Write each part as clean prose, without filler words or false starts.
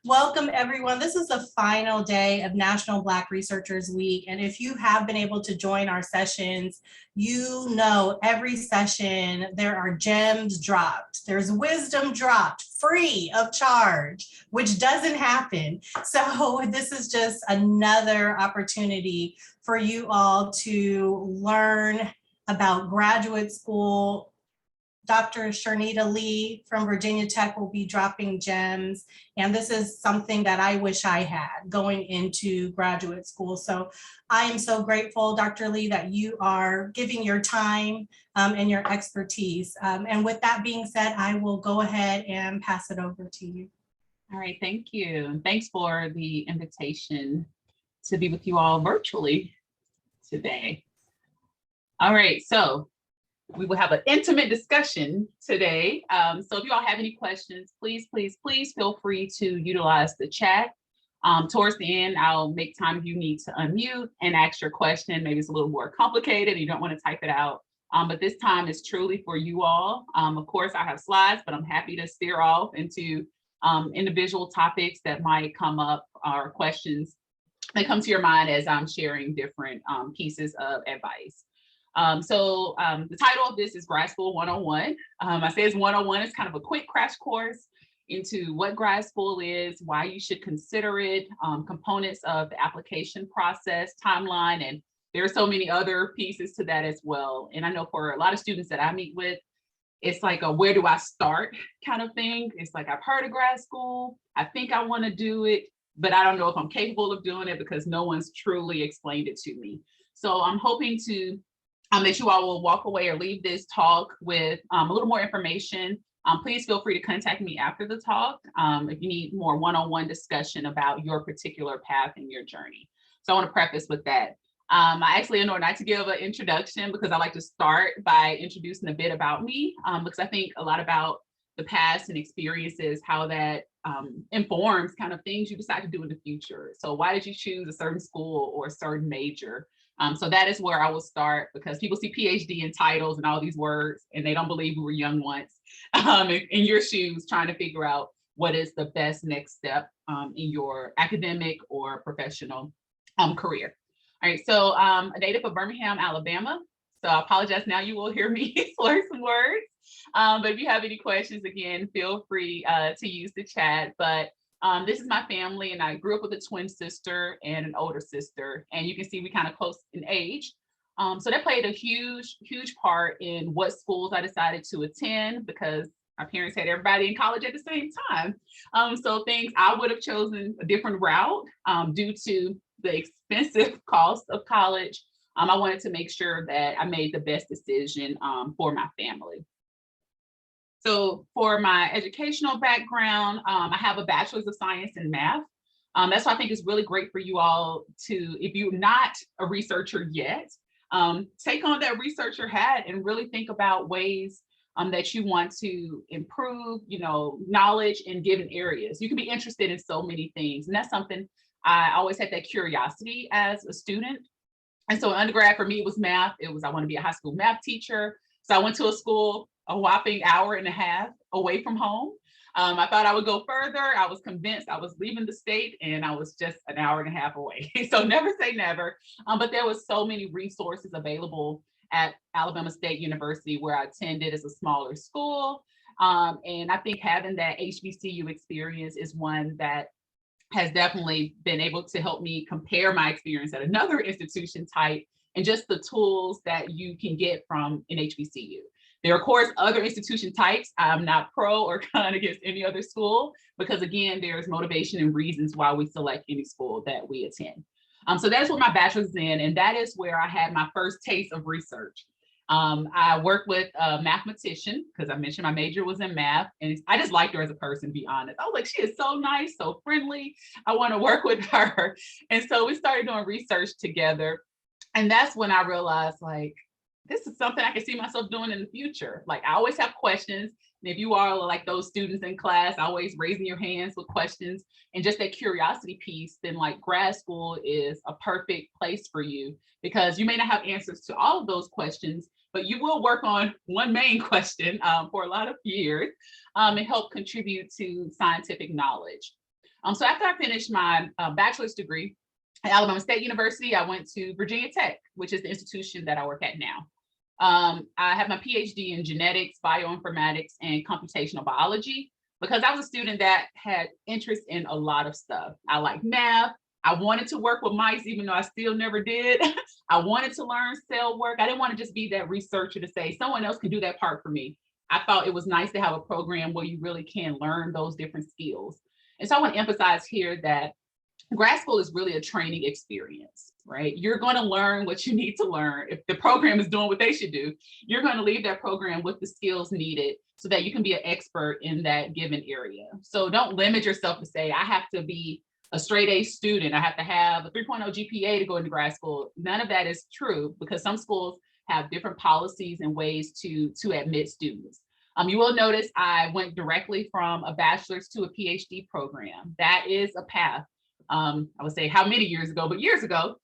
Welcome, everyone. This is the final day of National Black Researchers Week. And if you have been able to join our sessions, you know every session there are gems dropped. There's wisdom dropped free of charge, which doesn't happen. So this is just another opportunity for you all to learn about graduate school. Dr. Shernita Lee from Virginia Tech will be dropping gems. And this is something that I wish I had going into graduate school. So I am so grateful, Dr. Lee, that you are giving your time and your expertise. And with that being said, I will go ahead and pass it over to you. All right, thank you. And thanks for the invitation to be with you all virtually today. All right, so we will have an intimate discussion today. So if you all have any questions, please feel free to utilize the chat. Towards the end, I'll make time if you need to unmute and ask your question. Maybe it's a little more complicated and you don't want to type it out. But this time is truly for you all. Of course, I have slides, but I'm happy to steer off into individual topics that might come up or questions that come to your mind as I'm sharing different pieces of advice. The title of this is Grad School 101. I say it's 101, it's kind of a quick crash course into what grad school is, why you should consider it, components of the application process, timeline, and there are so many other pieces to that as well. And I know for a lot of students that I meet with, it's like a where do I start kind of thing. It's like I've heard of grad school, I think I want to do it, but I don't know if I'm capable of doing it because no one's truly explained it to me. So I'm hoping to that you all will walk away or leave this talk with a little more information. Please feel free to contact me after the talk if you need more one-on-one discussion about your particular path and your journey. So I want to preface with that. I actually, in order not to give an introduction, because I like to start by introducing a bit about me, because I think a lot about the past and experiences, how that informs kind of things you decide to do in the future. So why did you choose a certain school or a certain major? So that is where I will start, because people see PhD in titles and all these words, and they don't believe we were young once in your shoes trying to figure out what is the best next step in your academic or professional career. All right, so a native of Birmingham, Alabama. So I apologize, now you will hear me slur some words. But if you have any questions, again, feel free to use the chat. But this is my family, and I grew up with a twin sister and an older sister, and you can see we kind of close in age. So that played a huge part in what schools I decided to attend, because my parents had everybody in college at the same time. So things I would have chosen a different route due to the expensive cost of college. I wanted to make sure that I made the best decision for my family. So for my educational background, I have a bachelor's of science in math. That's why I think it's really great for you all to, if you're not a researcher yet, take on that researcher hat and really think about ways that you want to improve, knowledge in given areas. You can be interested in so many things. And that's something I always had, that curiosity as a student. And so undergrad for me was math. It was, I want to be a high school math teacher. So I went to a school a whopping hour and a half away from home. I thought I would go further. I was convinced I was leaving the state, and I was just an hour and a half away. So never say never. But there was so many resources available at Alabama State University, where I attended as a smaller school. And I think having that HBCU experience is one that has definitely been able to help me compare my experience at another institution type and just the tools that you can get from an HBCU. There are, of course, other institution types. I'm not pro or con against any other school, because again, there's motivation and reasons why we select any school that we attend. So that's what my bachelor's is in, and that is where I had my first taste of research. I worked with a mathematician, because I mentioned my major was in math, and I just liked her as a person, to be honest. I was like, she is so nice, so friendly. I want to work with her. And so we started doing research together. And that's when I realized, like, this is something I can see myself doing in the future. Like, I always have questions. And if you are like those students in class, always raising your hands with questions and just that curiosity piece, then like grad school is a perfect place for you, because you may not have answers to all of those questions, but you will work on one main question for a lot of years and help contribute to scientific knowledge. So after I finished my bachelor's degree at Alabama State University, I went to Virginia Tech, which is the institution that I work at now. I have my PhD in genetics, bioinformatics, and computational biology because I was a student that had interest in a lot of stuff. I like math. I wanted to work with mice, even though I still never did. I wanted to learn cell work. I didn't want to just be that researcher to say someone else can do that part for me. I thought it was nice to have a program where you really can learn those different skills. And so I want to emphasize here that grad school is really a training experience, right? You're going to learn what you need to learn. If the program is doing what they should do, you're going to leave that program with the skills needed so that you can be an expert in that given area. So don't limit yourself to say, I have to be a straight A student. I have to have a 3.0 GPA to go into grad school. None of that is true because some schools have different policies and ways to admit students. You will notice I went directly from a bachelor's to a PhD program. That is a path. I would say how many years ago, but years ago,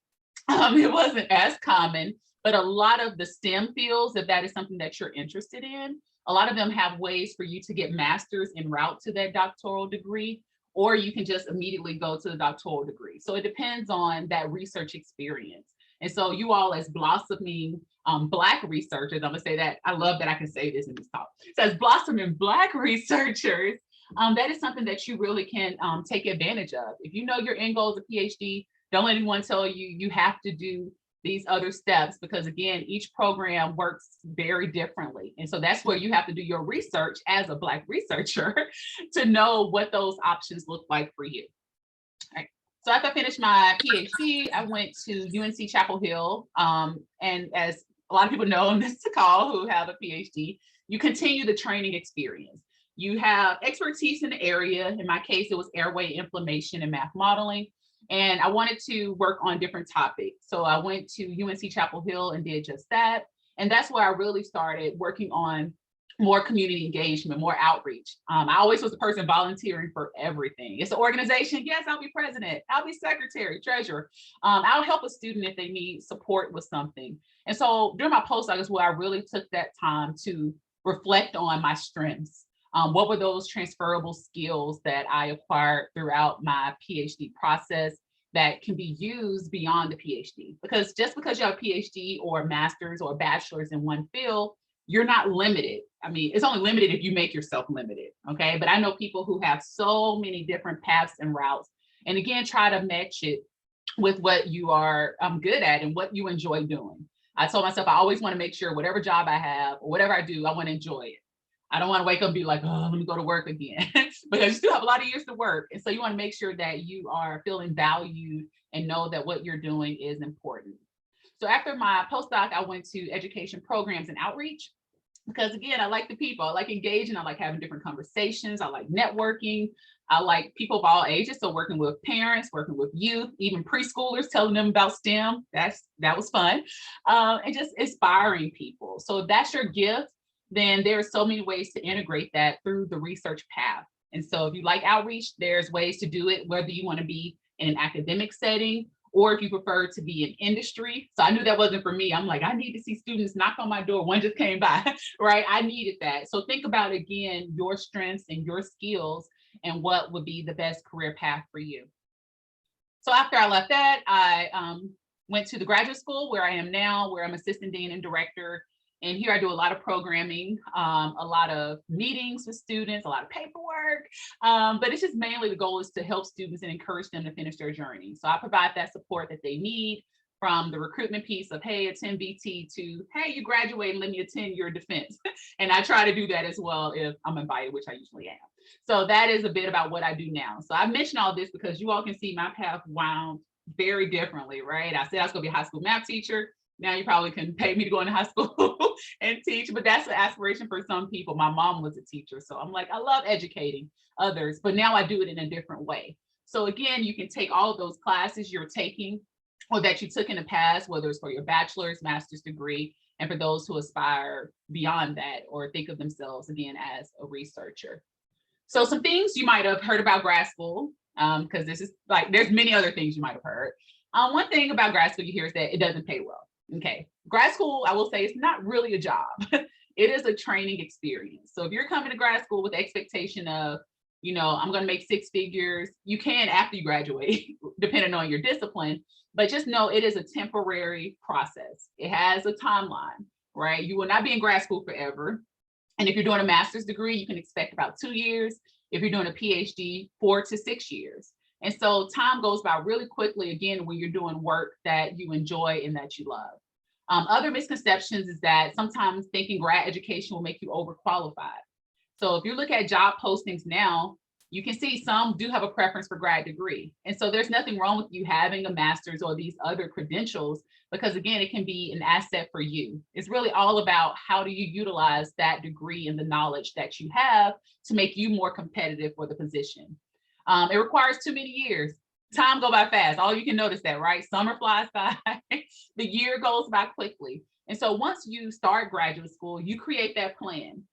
it wasn't as common, but a lot of the STEM fields, if that is something that you're interested in, a lot of them have ways for you to get master's en route to that doctoral degree, or you can just immediately go to the doctoral degree. So it depends on that research experience. And so you all as blossoming Black researchers, I'm gonna say that, I love that I can say this in this talk. So as blossoming Black researchers, that is something that you really can take advantage of. If you know your end goal is a PhD, don't let anyone tell you you have to do these other steps because again, each program works very differently. And so that's where you have to do your research as a Black researcher to know what those options look like for you. All right. So after I finished my PhD, I went to UNC Chapel Hill. And as a lot of people know on this call who have a PhD, you continue the training experience. You have expertise in the area. In my case, it was airway inflammation and math modeling. And I wanted to work on different topics. So I went to UNC Chapel Hill and did just that. And that's where I really started working on more community engagement, more outreach. I always was the person volunteering for everything. It's an organization. Yes, I'll be president. I'll be secretary, treasurer. I'll help a student if they need support with something. And so during my postdoc is where I really took that time to reflect on my strengths. What were those transferable skills that I acquired throughout my PhD process that can be used beyond the PhD? Because just because you have a PhD or a master's or a bachelor's in one field, you're not limited. I mean, it's only limited if you make yourself limited, okay? But I know people who have so many different paths and routes. And again, try to match it with what you are good at and what you enjoy doing. I told myself, I always want to make sure whatever job I have or whatever I do, I want to enjoy it. I don't want to wake up and be like, oh, let me go to work again, because you still have a lot of years to work. And so you want to make sure that you are feeling valued and know that what you're doing is important. So after my postdoc, I went to education programs and outreach, because again, I like the people, I like engaging, I like having different conversations, I like networking, I like people of all ages. So working with parents, working with youth, even preschoolers, telling them about STEM, that was fun. And just inspiring people. So if that's your gift, then there are so many ways to integrate that through the research path. And so if you like outreach, there's ways to do it, whether you want to be in an academic setting or if you prefer to be in industry. So I knew that wasn't for me. I'm like, I need to see students knock on my door. One just came by, right? I needed that. So think about, again, your strengths and your skills and what would be the best career path for you. So after I left that, I went to the graduate school where I am now, where I'm assistant dean and director. And here I do a lot of programming, a lot of meetings with students, a lot of paperwork, but it's just mainly the goal is to help students and encourage them to finish their journey. So I provide that support that they need, from the recruitment piece of, hey, attend BT, to, hey, you graduated, let me attend your defense. And I try to do that as well if I'm invited, which I usually am. So that is a bit about what I do now. So I mentioned all this because you all can see my path wound very differently, right? I said I was gonna be a high school math teacher. Now you probably can pay me to go into high school and teach, but that's an aspiration for some people. My mom was a teacher, so I'm like, I love educating others, but now I do it in a different way. So again, you can take all of those classes you're taking or that you took in the past, whether it's for your bachelor's, master's degree, and for those who aspire beyond that or think of themselves again as a researcher. So some things you might have heard about grad school, because this is like, there's many other things you might have heard. One thing about grad school you hear is that it doesn't pay well. Okay, grad school, I will say, it's not really a job. It is a training experience. So if you're coming to grad school with the expectation of, I'm going to make six figures, you can after you graduate, depending on your discipline, but just know it is a temporary process. It has a timeline, right? You will not be in grad school forever. And if you're doing a master's degree, you can expect about 2 years. If you're doing a PhD, 4 to 6 years. And so time goes by really quickly, again, when you're doing work that you enjoy and that you love. Other misconceptions is that sometimes thinking grad education will make you overqualified. So if you look at job postings now, you can see some do have a preference for grad degree. And so there's nothing wrong with you having a master's or these other credentials, because again, it can be an asset for you. It's really all about how do you utilize that degree and the knowledge that you have to make you more competitive for the position. It requires too many years. Time go by fast. All you can notice that, right? Summer flies by, the year goes by quickly. And so once you start graduate school, you create that plan.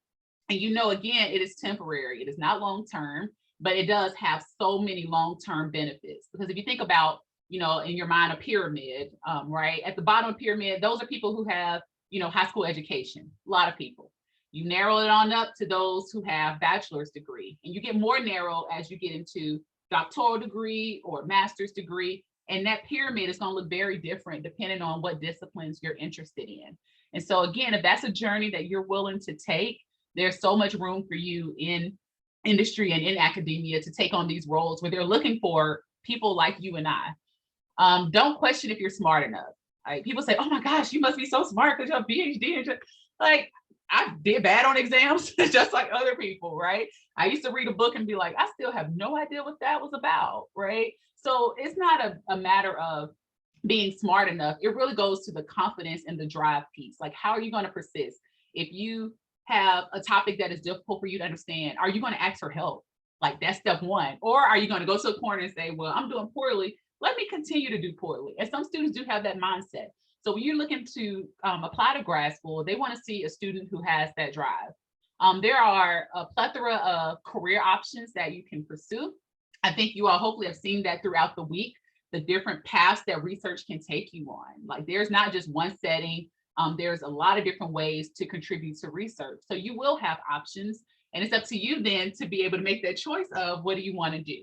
And again, it is temporary. It is not long-term, but it does have so many long-term benefits. Because if you think about, in your mind, a pyramid, right? At the bottom of the pyramid, those are people who have, high school education, a lot of people. You narrow it on up to those who have bachelor's degree, and you get more narrow as you get into doctoral degree or master's degree. And that pyramid is going to look very different depending on what disciplines you're interested in. And so again, if that's a journey that you're willing to take, there's so much room for you in industry and in academia to take on these roles where they're looking for people like you and I. Don't question if you're smart enough. Like, people say, oh my gosh, you must be so smart because you have a PhD. Like, I did bad on exams just like other people, right? I used to read a book and be like, I still have no idea what that was about, right? So it's not a matter of being smart enough. It really goes to the confidence and the drive piece. Like, how are you going to persist? If you have a topic that is difficult for you to understand, are you going to ask for help? Like, that's step one. Or are you going to go to a corner and say, well, I'm doing poorly, let me continue to do poorly. And some students do have that mindset. So when you're looking to apply to grad school, they want to see a student who has that drive. There are a plethora of career options that you can pursue. I think you all hopefully have seen that throughout the week, the different paths that research can take you on. Like, there's not just one setting. There's a lot of different ways to contribute to research. So you will have options, and it's up to you then to be able to make that choice of what do you want to do.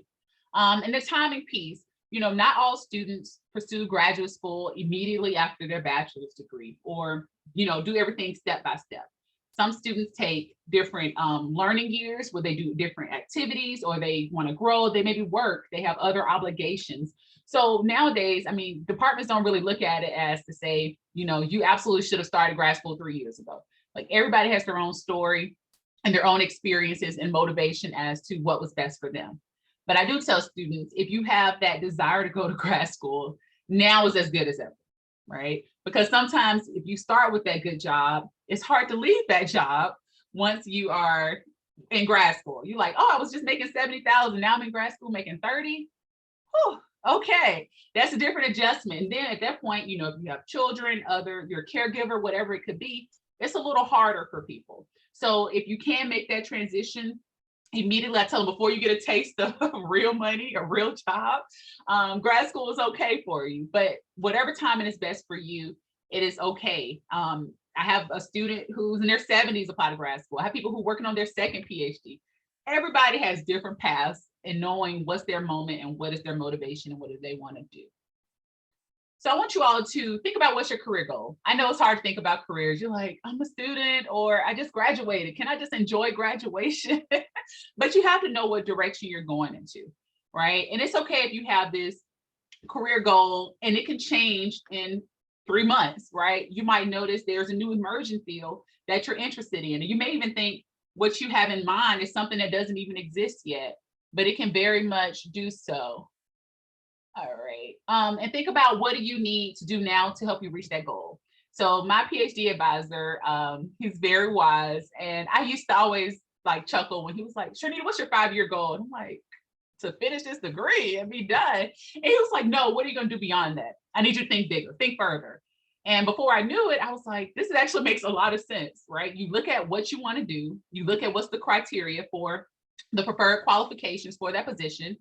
And the timing piece, not all students pursue graduate school immediately after their bachelor's degree or, do everything step by step. Some students take different learning years where they do different activities, or they want to grow, they maybe work, they have other obligations. So nowadays, departments don't really look at it as to say, you absolutely should have started grad school 3 years ago. Like, everybody has their own story and their own experiences and motivation as to what was best for them. But I do tell students, if you have that desire to go to grad school, now is as good as ever, right? Because sometimes if you start with that good job, it's hard to leave that job once you are in grad school. You're like, oh, I was just making 70,000. Now I'm in grad school making 30. Whew, okay, that's a different adjustment. And then at that point, if you have children, your caregiver, whatever it could be, it's a little harder for people. So if you can make that transition, immediately I tell them, before you get a taste of real money, a real job, grad school is okay for you. But whatever timing is best for you, it is okay. I have a student who's in their 70s apply to grad school. I have people who are working on their second PhD. Everybody has different paths in knowing what's their moment and what is their motivation and what do they want to do. So I want you all to think about, what's your career goal? I know it's hard to think about careers. You're like, I'm a student, or I just graduated. Can I just enjoy graduation? But you have to know what direction you're going into, right? And it's okay if you have this career goal and it can change in 3 months, right? You might notice there's a new emerging field that you're interested in. And you may even think what you have in mind is something that doesn't even exist yet, but it can very much do so. All right. And think about, what do you need to do now to help you reach that goal? So my PhD advisor, he's very wise. And I used to always like chuckle when he was like, Shernita, what's your 5-year goal? And I'm like, to finish this degree and be done. And he was like, no, what are you going to do beyond that? I need you to think bigger, think further. And before I knew it, I was like, this actually makes a lot of sense, right? You look at what you want to do. You look at what's the criteria for the preferred qualifications for that position.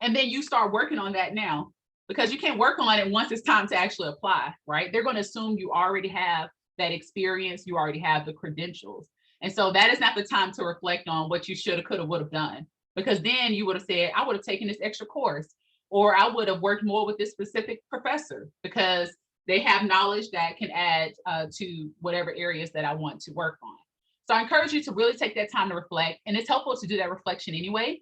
And then you start working on that now. because you can't work on it once it's time to actually apply, right? They're going to assume you already have that experience, you already have the credentials. And so that is not the time to reflect on what you should have, could have, would have done, because then you would have said, I would have taken this extra course, or I would have worked more with this specific professor because they have knowledge that can add to whatever areas that I want to work on. So I encourage you to really take that time to reflect. And it's helpful to do that reflection anyway,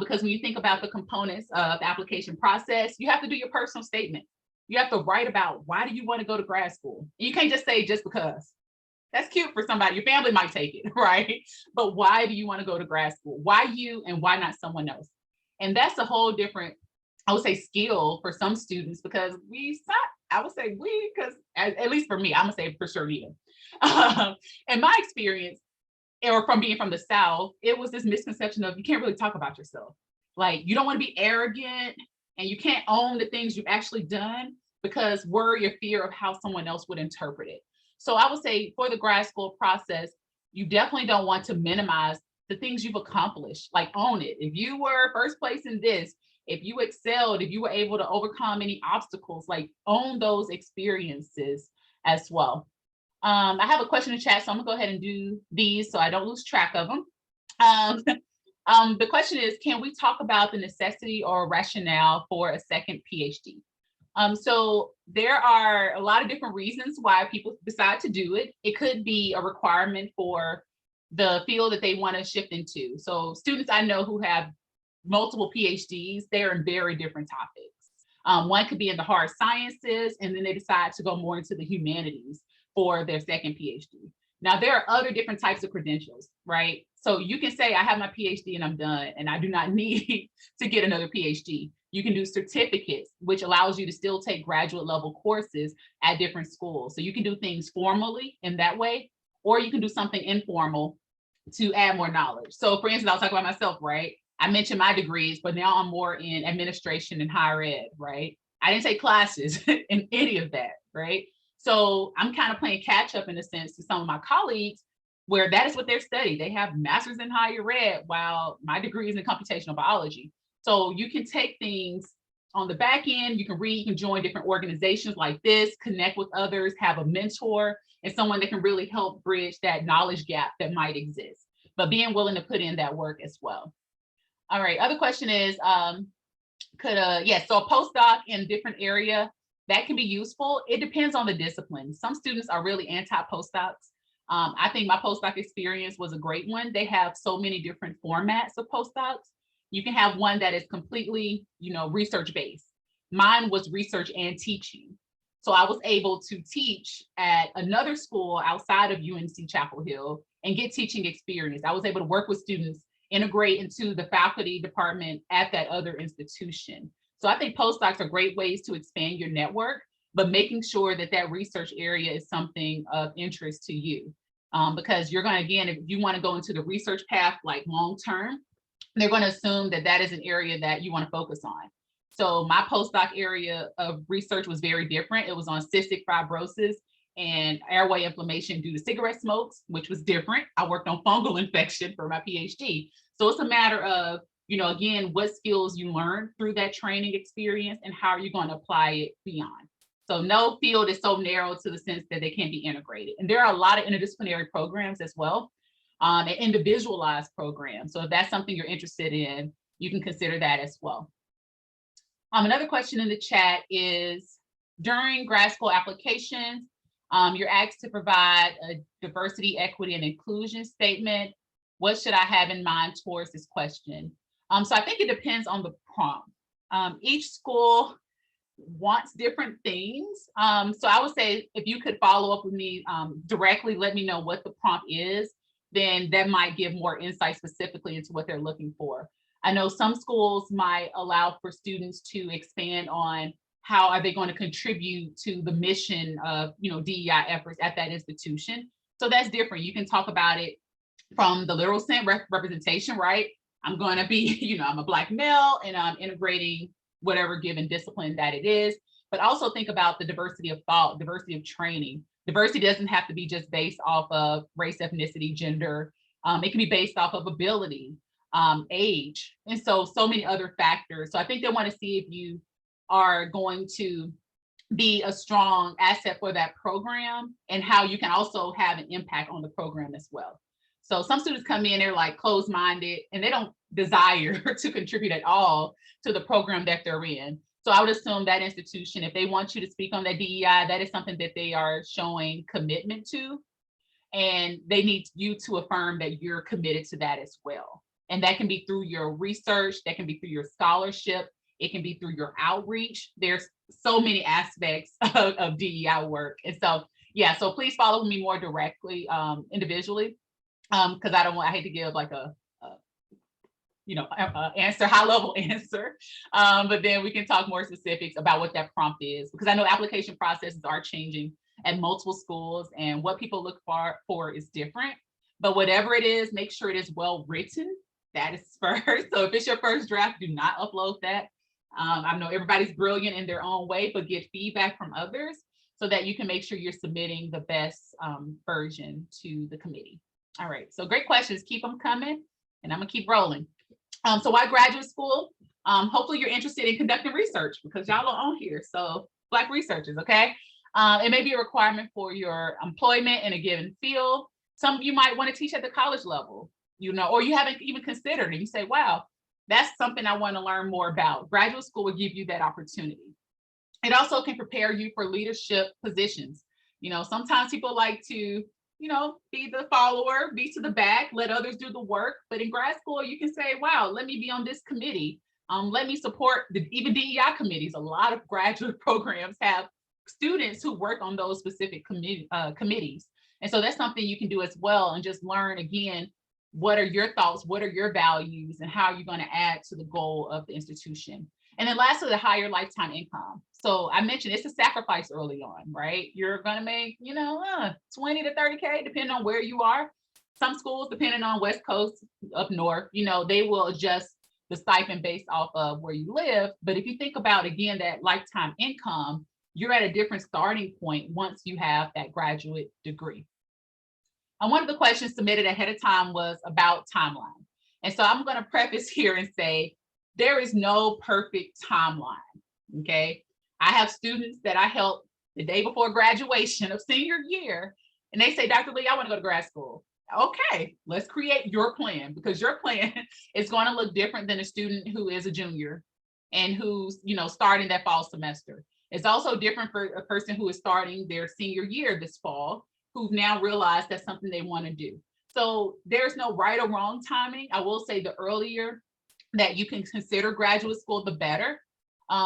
because when you think about the components of the application process, you have to do your personal statement. You have to write about, why do you want to go to grad school? And you can't just say just because. That's cute for somebody. Your family might take it, right? But why do you want to go to grad school? Why you and why not someone else? And that's a whole different, I would say, skill for some students, because I would say we, because at least for me, I'm gonna say for Shernita. In my experience, or from being from the South, it was this misconception of you can't really talk about yourself. Like, you don't want to be arrogant and you can't own the things you've actually done because worry or fear of how someone else would interpret it. So I would say for the grad school process, you definitely don't want to minimize the things you've accomplished. Like, own it. If you were first place in this, if you excelled, if you were able to overcome any obstacles, like, own those experiences as well. I have a question in chat, so I'm gonna go ahead and do these so I don't lose track of them. The question is, can we talk about the necessity or rationale for a second PhD? So there are a lot of different reasons why people decide to do it. It could be a requirement for the field that they want to shift into. So students I know who have multiple PhDs, they're in very different topics. One could be in the hard sciences, and then they decide to go more into the humanities for their second PhD. Now, there are other different types of credentials, right? So you can say, I have my PhD and I'm done, and I do not need to get another PhD. You can do certificates, which allows you to still take graduate level courses at different schools. So you can do things formally in that way, or you can do something informal to add more knowledge. So for instance, I'll talk about myself, right? I mentioned my degrees, but now I'm more in administration and higher ed, right? I didn't take classes in any of that, right? So I'm kind of playing catch up in a sense to some of my colleagues where that is what they're studying. They have masters in higher ed while my degree is in computational biology. So you can take things on the back end, you can read, you can join different organizations like this, connect with others, have a mentor and someone that can really help bridge that knowledge gap that might exist, but being willing to put in that work as well. All right, other question is, so a postdoc in a different area, that can be useful. It depends on the discipline. Some students are really anti-postdocs. I think my postdoc experience was a great one. They have so many different formats of postdocs. You can have one that is completely, research-based. Mine was research and teaching. So I was able to teach at another school outside of UNC Chapel Hill and get teaching experience. I was able to work with students, integrate into the faculty department at that other institution. So I think postdocs are great ways to expand your network, but making sure that that research area is something of interest to you. Because you're going to, again, if you want to go into the research path, like long-term, they're going to assume that that is an area that you want to focus on. So my postdoc area of research was very different. It was on cystic fibrosis and airway inflammation due to cigarette smokes, which was different. I worked on fungal infection for my PhD. So it's a matter of, again, what skills you learned through that training experience and how are you going to apply it beyond. So no field is so narrow to the sense that they can't be integrated. And there are a lot of interdisciplinary programs as well, and individualized programs. So if that's something you're interested in, you can consider that as well. Another question in the chat is, during grad school applications, you're asked to provide a diversity, equity, and inclusion statement. What should I have in mind towards this question? So I think it depends on the prompt. Each school wants different things. So I would say if you could follow up with me directly, let me know what the prompt is, then that might give more insight specifically into what they're looking for. I know some schools might allow for students to expand on how are they going to contribute to the mission of DEI efforts at that institution. So that's different. You can talk about it from the literal sense, representation, right? I'm going to be, I'm a Black male and I'm integrating whatever given discipline that it is, but also think about the diversity of thought, diversity of training. Diversity doesn't have to be just based off of race, ethnicity, gender. It can be based off of ability, age, and so many other factors. So I think they want to see if you are going to be a strong asset for that program, and how you can also have an impact on the program as well. So some students come in, they're like closed-minded and they don't desire to contribute at all to the program that they're in. So I would assume that institution, if they want you to speak on that DEI, that is something that they are showing commitment to, and they need you to affirm that you're committed to that as well. And that can be through your research, that can be through your scholarship, it can be through your outreach. There's so many aspects of DEI work. And so, yeah, so please follow me more directly, individually, because I hate to give like a answer, high level answer, but then we can talk more specifics about what that prompt is, because I know application processes are changing at multiple schools, and what people look for is different. But whatever it is, make sure it is well written. That is first. So if it's your first draft, do not upload that. I know everybody's brilliant in their own way, but get feedback from others so that you can make sure you're submitting the best version to the committee. All right, so great questions. Keep them coming, and I'm gonna keep rolling. So why graduate school? Hopefully you're interested in conducting research, because y'all are on here. So Black researchers, okay? It may be a requirement for your employment in a given field. Some of you might want to teach at the college level, or you haven't even considered it. You say, wow, that's something I want to learn more about. Graduate school will give you that opportunity. It also can prepare you for leadership positions. Sometimes people like to, be the follower, be to the back, let others do the work. But in grad school, you can say, wow, let me be on this committee. Let me support even DEI committees. A lot of graduate programs have students who work on those specific committees. And so that's something you can do as well, and just learn, again, what are your thoughts, what are your values, and how are you going to add to the goal of the institution. And then lastly, the higher lifetime income. So I mentioned it's a sacrifice early on, right? You're going to make, 20 to 30K, depending on where you are. Some schools, depending on West Coast, up north, they will adjust the stipend based off of where you live. But if you think about, again, that lifetime income, you're at a different starting point once you have that graduate degree. And one of the questions submitted ahead of time was about timeline. And so I'm going to preface here and say, there is no perfect timeline, okay? I have students that I help the day before graduation of senior year, and they say, Dr. Lee, I want to go to grad school. Okay, let's create your plan, because your plan is going to look different than a student who is a junior and who's, starting that fall semester. It's also different for a person who is starting their senior year this fall, who've now realized that's something they want to do. So there's no right or wrong timing. I will say the earlier that you can consider graduate school, the better,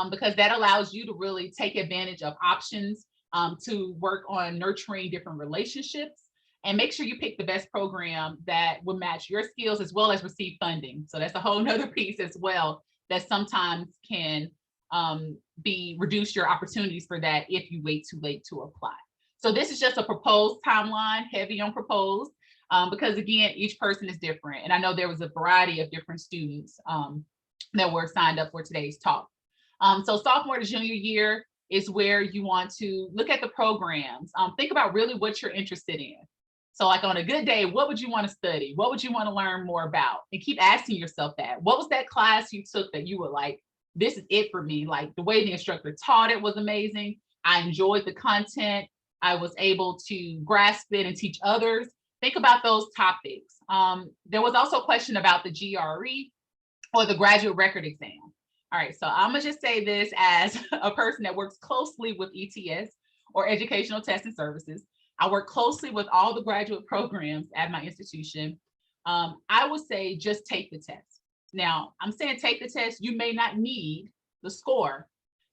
because that allows you to really take advantage of options to work on nurturing different relationships, and make sure you pick the best program that will match your skills, as well as receive funding. So that's a whole nother piece as well that sometimes can reduce your opportunities for that if you wait too late to apply. So this is just a proposed timeline, heavy on proposed, because again, each person is different. And I know there was a variety of different students that were signed up for today's talk. So sophomore to junior year is where you want to look at the programs. Think about really what you're interested in. So like on a good day, what would you want to study? What would you want to learn more about? And keep asking yourself that. What was that class you took that you were like, this is it for me? Like the way the instructor taught it was amazing. I enjoyed the content. I was able to grasp it and teach others. Think about those topics. There was also a question about the GRE, or the graduate record exam. All right, so I'm gonna just say this as a person that works closely with ETS, or Educational Testing Services. I work closely with all the graduate programs at my institution. I would say just take the test. Now, I'm saying take the test, you may not need the score,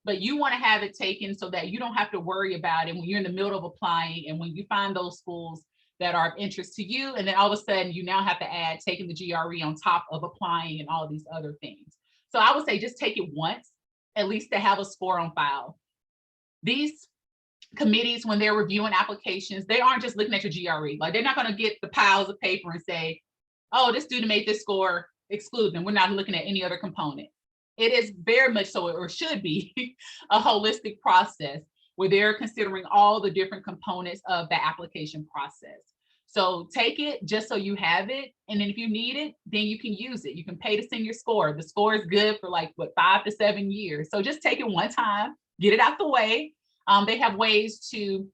but you want to have it taken so that you don't have to worry about it when you're in the middle of applying, and when you find those schools that are of interest to you, and then all of a sudden you now have to add taking the GRE on top of applying and all these other things. So I would say just take it once, at least to have a score on file. These committees, when they're reviewing applications, they aren't just looking at your GRE. Like they're not going to get the piles of paper and say, oh, this student made this score, exclude them. We're not looking at any other component. It is very much so, or should be, a holistic process where they're considering all the different components of the application process. So take it just so you have it. And then if you need it, then you can use it. You can pay to send your score. The score is good for like, what, 5 to 7 years. So just take it one time, get it out the way. They have ways to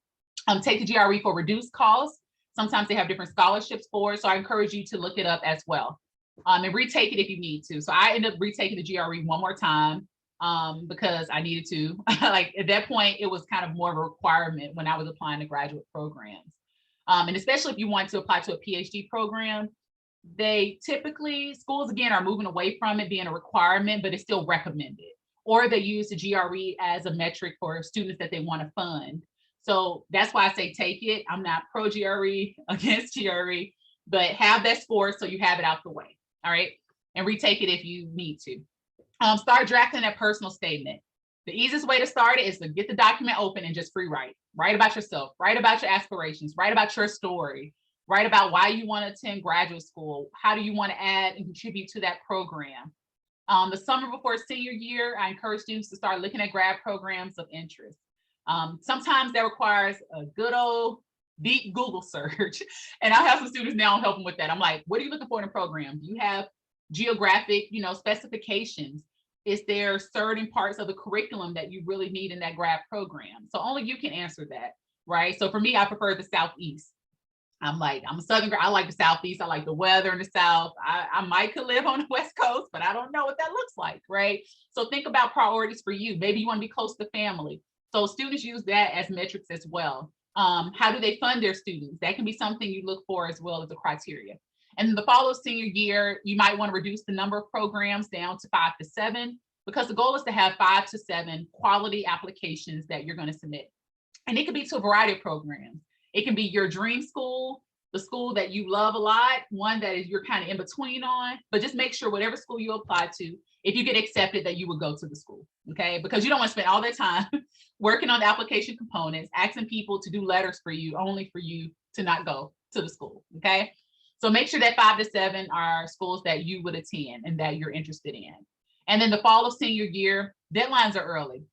take the GRE for reduced costs. Sometimes they have different scholarships for it. So I encourage you to look it up as well. And retake it if you need to. So I ended up retaking the GRE one more time because I needed to. Like at that point, it was kind of more of a requirement when I was applying to graduate programs. And especially if you want to apply to a PhD program, they typically, schools again are moving away from it being a requirement, but it's still recommended. Or they use the GRE as a metric for students that they want to fund. So that's why I say take it. I'm not pro GRE, against GRE, but have that score so you have it out the way. All right. And retake it if you need to. Start drafting that personal statement. The easiest way to start it is to get the document open and just free write. Write about yourself, write about your aspirations, write about your story, write about why you want to attend graduate school. How do you want to add and contribute to that program? The summer before senior year, I encourage students to start looking at grad programs of interest. Sometimes that requires a good old deep Google search. And I have some students now helping with that. I'm like, what are you looking for in a program? Do you have geographic, specifications? Is there certain parts of the curriculum that you really need in that grad program? So only you can answer that, right? So for me, I prefer the Southeast. I'm a Southern girl. I like the Southeast. I like the weather in the South. I could live on the West Coast, but I don't know what that looks like, right? So think about priorities for you. Maybe you want to be close to family. So students use that as metrics as well. How do they fund their students? That can be something you look for as well as a criteria. And in the fall of senior year, you might want to reduce the number of programs down to 5 to 7, because the goal is to have 5 to 7 quality applications that you're going to submit. And it could be to a variety of programs. It can be your dream school, the school that you love a lot, one that is you're kind of in between on, but just make sure whatever school you apply to, if you get accepted, that you would go to the school, okay? Because you don't want to spend all that time working on the application components, asking people to do letters for you, only for you to not go to the school, okay? So make sure that 5 to 7 are schools that you would attend and that you're interested in. And then the fall of senior year, deadlines are early.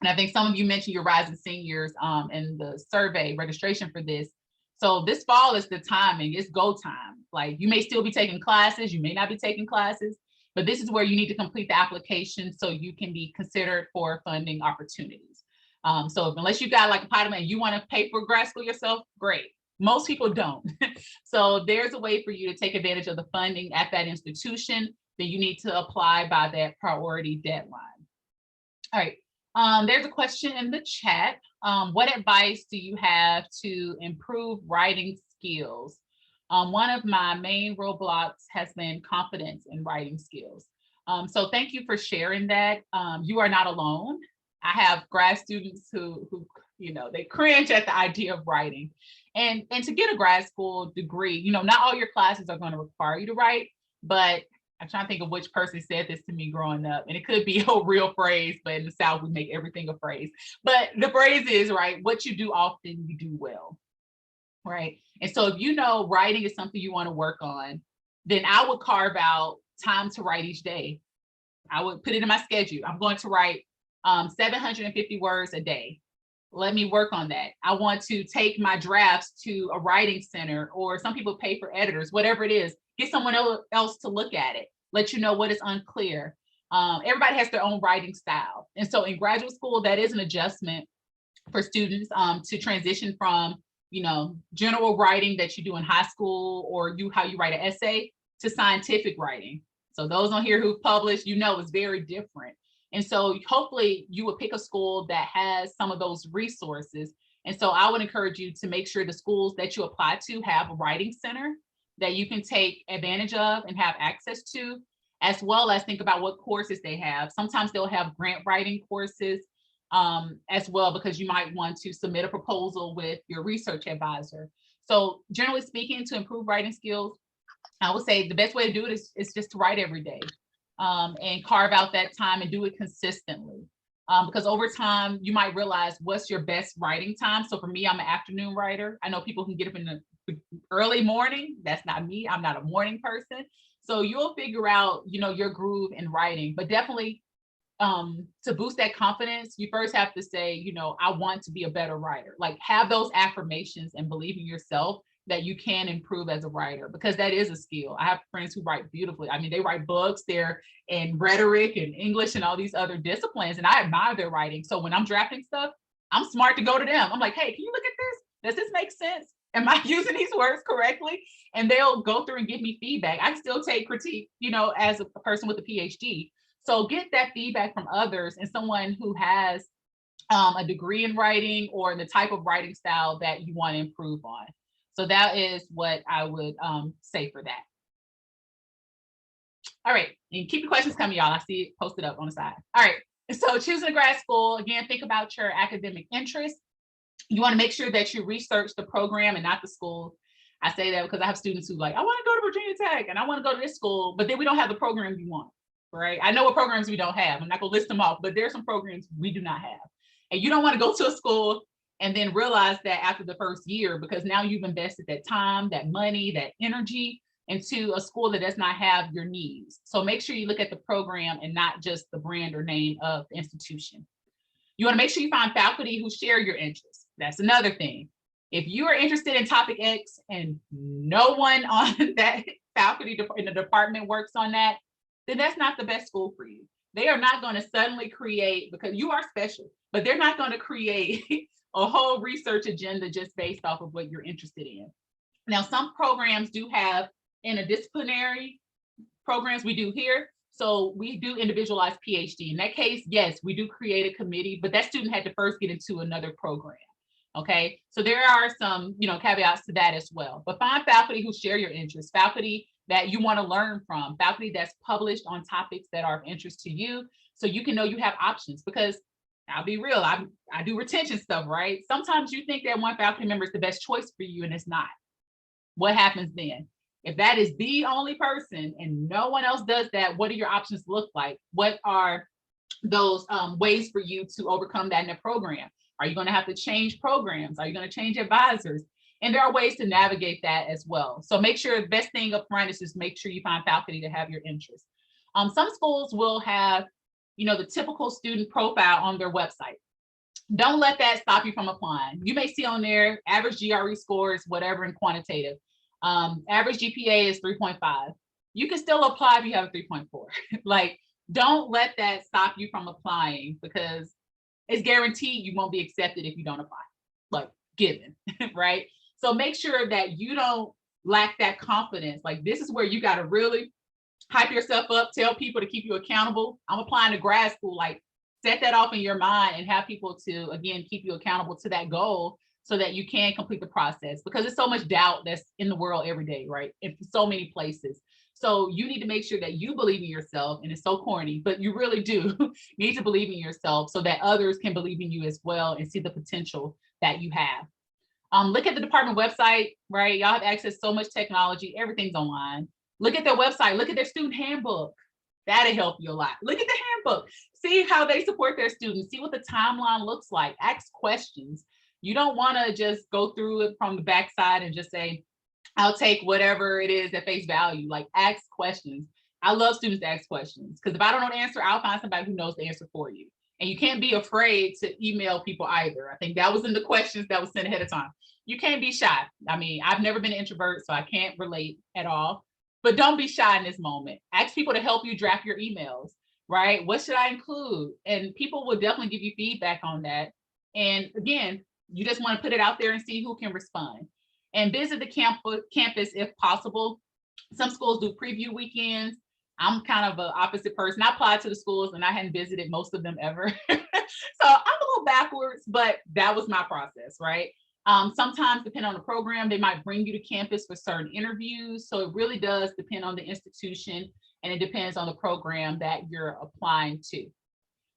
And I think some of you mentioned your rising seniors in the survey registration for this. So this fall is the timing, it's go time. Like you may still be taking classes, you may not be taking classes, but this is where you need to complete the application so you can be considered for funding opportunities. So unless you got like a pot of money, you want to pay for grad school yourself, great. Most people don't. So there's a way for you to take advantage of the funding at that institution. Then you need to apply by that priority deadline. All right. There's a question in the chat. What advice do you have to improve writing skills? One of my main roadblocks has been confidence in writing skills. So thank you for sharing that. You are not alone. I have grad students who they cringe at the idea of writing. And to get a grad school degree, not all your classes are going to require you to write, but I'm trying to think of which person said this to me growing up, and it could be a real phrase, but in the South, we make everything a phrase. But the phrase is, right, what you do often, you do well, right? And so if you know writing is something you want to work on, then I would carve out time to write each day. I would put it in my schedule. I'm going to write 750 words a day. Let me work on that. I want to take my drafts to a writing center, or some people pay for editors, whatever it is. Get someone else to look at it, let you know what is unclear. Everybody has their own writing style. And so in graduate school, that is an adjustment for students to transition from, general writing that you do in high school, or how you write an essay, to scientific writing. So those on here who've published, it's very different. And so hopefully you would pick a school that has some of those resources. And so I would encourage you to make sure the schools that you apply to have a writing center that you can take advantage of and have access to, as well as think about what courses they have. Sometimes they'll have grant writing courses as well, because you might want to submit a proposal with your research advisor. So generally speaking, to improve writing skills, I would say the best way to do it is just to write every day and carve out that time and do it consistently. Because over time, you might realize what's your best writing time. So for me, I'm an afternoon writer. I know people can get up in the early morning. That's not me. I'm not a morning person. So you'll figure out, your groove in writing, but definitely to boost that confidence, you first have to say, I want to be a better writer. Like have those affirmations and believe in yourself that you can improve as a writer, because that is a skill. I have friends who write beautifully. I mean, they write books, they're in rhetoric and English and all these other disciplines, and I admire their writing. So when I'm drafting stuff, I'm smart to go to them. I'm like, hey, can you look at this? Does this make sense? Am I using these words correctly? And they'll go through and give me feedback. I still take critique, you know, as a person with a PhD. So get that feedback from others and someone who has a degree in writing or the type of writing style that you want to improve on. So that is what I would say for that. All right, and keep your questions coming, y'all. I see it posted up on the side. All right, so choosing a grad school, again, think about your academic interests. You want to make sure that you research the program and not the school. I say that because I have students who like, I want to go to Virginia Tech and I want to go to this school, but then we don't have the program you want, right? I know what programs we don't have. I'm not going to list them off, but there's some programs we do not have. And you don't want to go to a school and then realize that after the first year, because now you've invested that time, that money, that energy into a school that does not have your needs. So make sure you look at the program and not just the brand or name of the institution. You want to make sure you find faculty who share your interests. That's another thing. If you are interested in topic X and no one on that faculty in the department works on that, then that's not the best school for you. They are not going to suddenly create, because you are special, but they're not going to create a whole research agenda just based off of what you're interested in. Now, some programs do have interdisciplinary programs. We do here. So we do individualized PhD. In that case, yes, we do create a committee, but that student had to first get into another program. Okay, so there are some, you know, caveats to that as well. But find faculty who share your interests, faculty that you want to learn from, faculty that's published on topics that are of interest to you, so you can know you have options. Because I'll be real, I do retention stuff, right? Sometimes you think that one faculty member is the best choice for you and it's not. What happens then? If that is the only person and no one else does that, what do your options look like? What are those ways for you to overcome that in the program? Are you going to have to change programs? Are you going to change advisors? And there are ways to navigate that as well. So make sure the best thing up front is just make sure you find faculty to have your interests. Some schools will have, you know, the typical student profile on their website. Don't let that stop you from applying. You may see on there average GRE scores, whatever in quantitative. Average GPA is 3.5. You can still apply if you have a 3.4. Like, don't let that stop you from applying, because it's guaranteed you won't be accepted if you don't apply, like given, right? So make sure that you don't lack that confidence. Like, this is where you got to really hype yourself up, tell people to keep you accountable. I'm applying to grad school, like set that off in your mind and have people to, again, keep you accountable to that goal so that you can complete the process, because there's so much doubt that's in the world every day, right? In so many places. So you need to make sure that you believe in yourself, and it's so corny, but you really do need to believe in yourself so that others can believe in you as well and see the potential that you have. Look at the department website, right? Y'all have access to so much technology, everything's online. Look at their website, look at their student handbook. That'll help you a lot. Look at the handbook, see how they support their students, see what the timeline looks like, ask questions. You don't want to just go through it from the backside and just say, I'll take whatever it is at face value. Like, ask questions. I love students to ask questions, because if I don't know the answer, I'll find somebody who knows the answer for you. And you can't be afraid to email people either. I think that was in the questions that was sent ahead of time. You can't be shy. I mean, I've never been an introvert, so I can't relate at all. But don't be shy in this moment. Ask people to help you draft your emails, right? What should I include? And people will definitely give you feedback on that. And again, you just want to put it out there and see who can respond. And visit the campus if possible. Some schools do preview weekends. I'm kind of an opposite person. I applied to the schools and I hadn't visited most of them ever. So I'm a little backwards, but that was my process, right? Sometimes, depending on the program, they might bring you to campus for certain interviews. So it really does depend on the institution, and it depends on the program that you're applying to.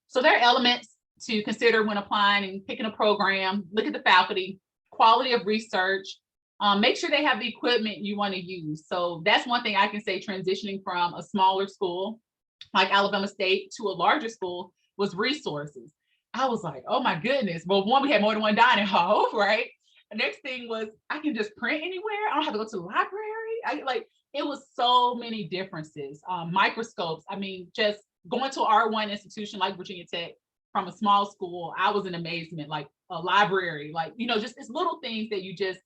So there are elements to consider when applying and picking a program. Look at the faculty, quality of research. Make sure they have the equipment you want to use. So that's one thing I can say, transitioning from a smaller school like Alabama State to a larger school was resources. I was like, oh my goodness. Well, one, we had more than one dining hall, right? The next thing was I can just print anywhere. I don't have to go to the library. It was so many differences. Microscopes. I mean, just going to an R1 institution like Virginia Tech from a small school, I was in amazement. Like a library, like, you know, just it's little things that you just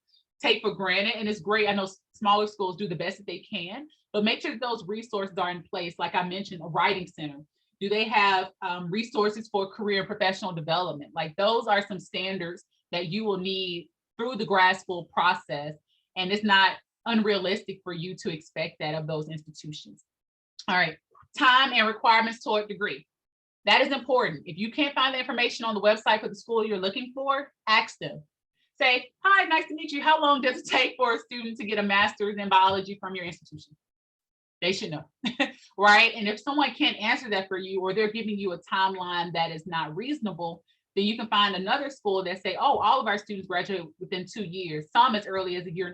take for granted. And it's great. I know smaller schools do the best that they can, but make sure that those resources are in place. Like I mentioned, a writing center. Do they have resources for career and professional development? Like those are some standards that you will need through the grad school process. And it's not unrealistic for you to expect that of those institutions. All right, time and requirements toward degree. That is important. If you can't find the information on the website for the school you're looking for, ask them. Say, hi, nice to meet you. How long does it take for a student to get a master's in biology from your institution? They should know, right? And if someone can't answer that for you, or they're giving you a timeline that is not reasonable, then you can find another school that say, oh, all of our students graduate within 2 years, some as early as 1.5 years.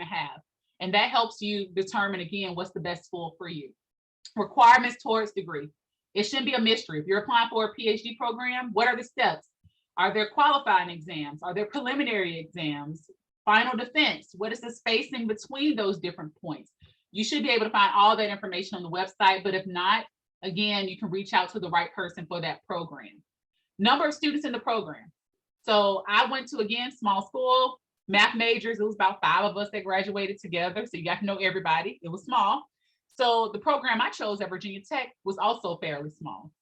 And that helps you determine, again, what's the best school for you. Requirements towards degree. It shouldn't be a mystery. If you're applying for a PhD program, what are the steps? Are there qualifying exams? Are there preliminary exams? Final defense? What is the spacing between those different points? You should be able to find all that information on the website, but if not, again, you can reach out to the right person for that program. Number of students in the program. So I went to, again, small school, math majors. It was about 5 of us that graduated together. So you got to know everybody. It was small. So the program I chose at Virginia Tech was also fairly small.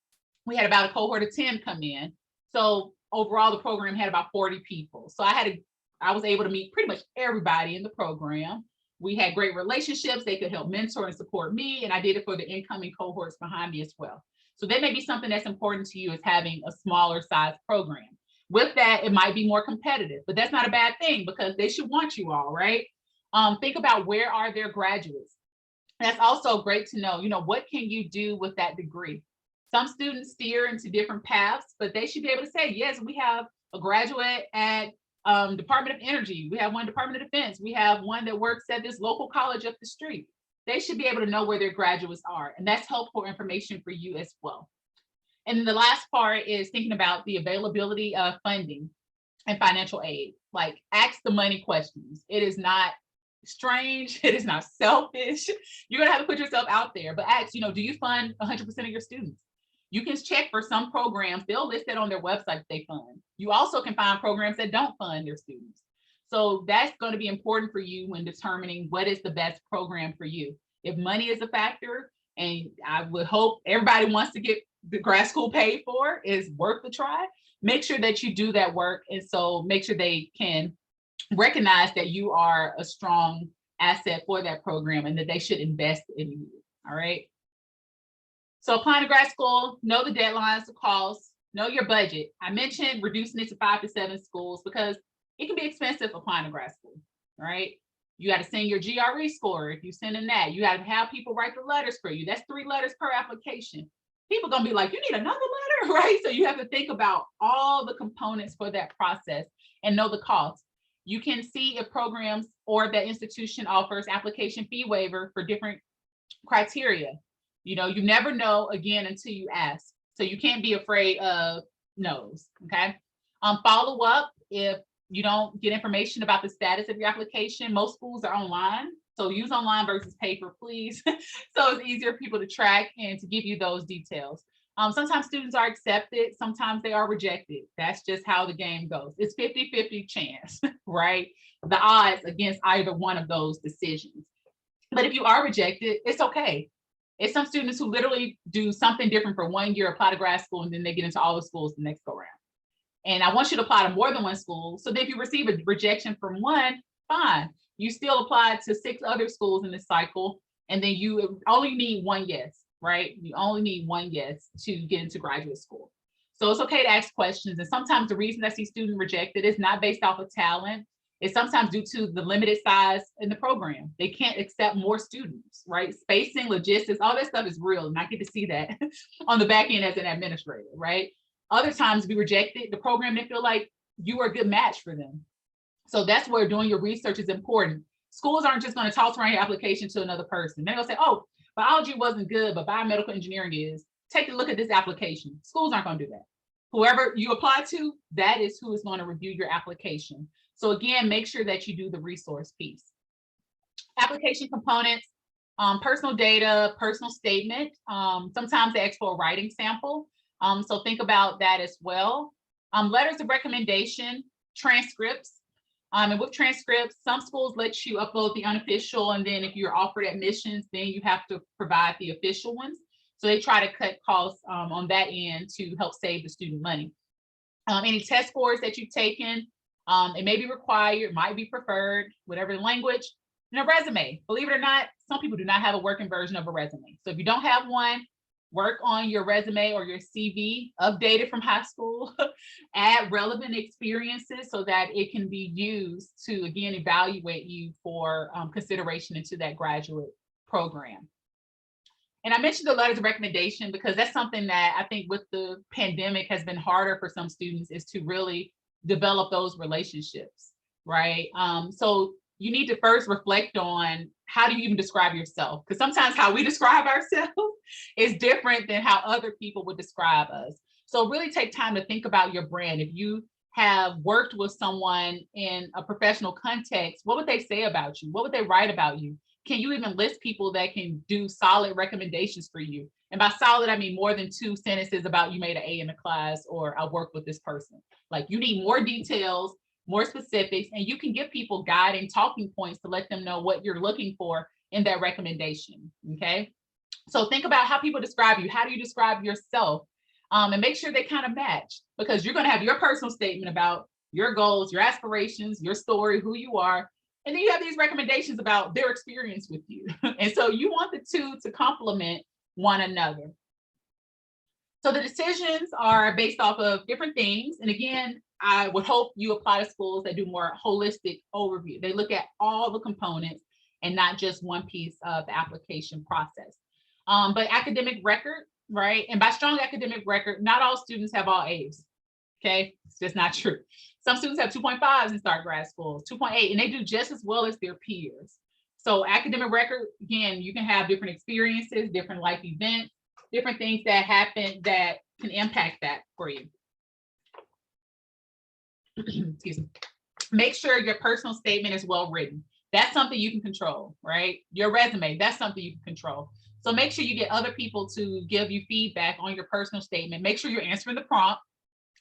We had about a cohort of 10 come in. So overall, the program had about 40 people. So I was able to meet pretty much everybody in the program. We had great relationships. They could help mentor and support me. And I did it for the incoming cohorts behind me as well. So that may be something that's important to you, is having a smaller size program. With that, it might be more competitive, but that's not a bad thing because they should want you all, right? Think about, where are their graduates? That's also great to know, what can you do with that degree? Some students steer into different paths, but they should be able to say, yes, we have a graduate at Department of Energy. We have one Department of Defense. We have one that works at this local college up the street. They should be able to know where their graduates are. And that's helpful information for you as well. And then the last part is thinking about the availability of funding and financial aid. Like, ask the money questions. It is not strange. It is not selfish. You're going to have to put yourself out there, but ask, do you fund 100% of your students? You can check for some programs. They'll list it on their website if they fund. You also can find programs that don't fund their students. So that's going to be important for you when determining what is the best program for you. If money is a factor, and I would hope everybody wants to get the grad school paid for, is worth a try, make sure that you do that work. And so make sure they can recognize that you are a strong asset for that program and that they should invest in you. All right. So applying to grad school, know the deadlines, the costs, know your budget. I mentioned reducing it to 5 to 7 schools because it can be expensive applying to grad school, right? You got to send your GRE score. If you're sending that, you got to have people write the letters for you. That's 3 letters per application. People going to be like, you need another letter, right? So you have to think about all the components for that process and know the cost. You can see if programs or that institution offers application fee waiver for different criteria. You never know, again, until you ask. So you can't be afraid of no's, okay? Follow up if you don't get information about the status of your application. Most schools are online, so use online versus paper, please. So it's easier for people to track and to give you those details. Sometimes students are accepted, sometimes they are rejected. That's just how the game goes. It's 50-50 chance, right? The odds against either one of those decisions. But if you are rejected, it's okay. It's some students who literally do something different for 1 year, apply to grad school, and then they get into all the schools the next go round. And I want you to apply to more than one school. So that if you receive a rejection from one, fine. You still apply to 6 other schools in this cycle, and then you only need 1 yes, right? You only need 1 yes to get into graduate school. So it's okay to ask questions. And sometimes the reason I see students rejected is not based off of talent. It's sometimes due to the limited size in the program. They can't accept more students, right? Spacing, logistics, all that stuff is real. And I get to see that on the back end as an administrator, right? Other times we rejected the program, they feel like you are a good match for them. So that's where doing your research is important. Schools aren't just going to toss around your application to another person. They're going to say, oh, biology wasn't good, but biomedical engineering is. Take a look at this application. Schools aren't going to do that. Whoever you apply to, that is who is going to review your application. So again, make sure that you do the resource piece. Application components, personal data, personal statement. Sometimes they ask for a writing sample. So think about that as well. Letters of recommendation, transcripts. And with transcripts, some schools let you upload the unofficial, and then if you're offered admissions, then you have to provide the official ones. So they try to cut costs on that end to help save the student money. Any test scores that you've taken, it may be required, might be preferred, whatever the language. And a resume, believe it or not, some people do not have a working version of a resume. So if you don't have one, work on your resume or your CV, updated from high school, add relevant experiences so that it can be used to, again, evaluate you for consideration into that graduate program. And I mentioned the letters of recommendation because that's something that I think with the pandemic has been harder for some students, is to really develop those relationships, right? So you need to first reflect on, how do you even describe yourself? Because sometimes how we describe ourselves is different than how other people would describe us. So really take time to think about your brand. If you have worked with someone in a professional context, what would they say about you? What would they write about you? Can you even list people that can do solid recommendations for you? And by solid, I mean more than 2 sentences about you made an A in the class, or I worked with this person. Like, you need more details, more specifics, and you can give people guiding talking points to let them know what you're looking for in that recommendation, okay? So think about how people describe you. How do you describe yourself? And make sure they kind of match, because you're gonna have your personal statement about your goals, your aspirations, your story, who you are. And then you have these recommendations about their experience with you. And so you want the two to complement one another. So the decisions are based off of different things. And again, I would hope you apply to schools that do more holistic overview. They look at all the components and not just one piece of the application process. But academic record, right? And by strong academic record, not all students have all A's. Okay, it's just not true. Some students have 2.5s and start grad school, 2.8, and they do just as well as their peers. So academic record, again, you can have different experiences, different life events, different things that happen that can impact that for you. Excuse me. Make sure your personal statement is well written. That's something you can control, right? Your resume, that's something you can control. So make sure you get other people to give you feedback on your personal statement. Make sure you're answering the prompt,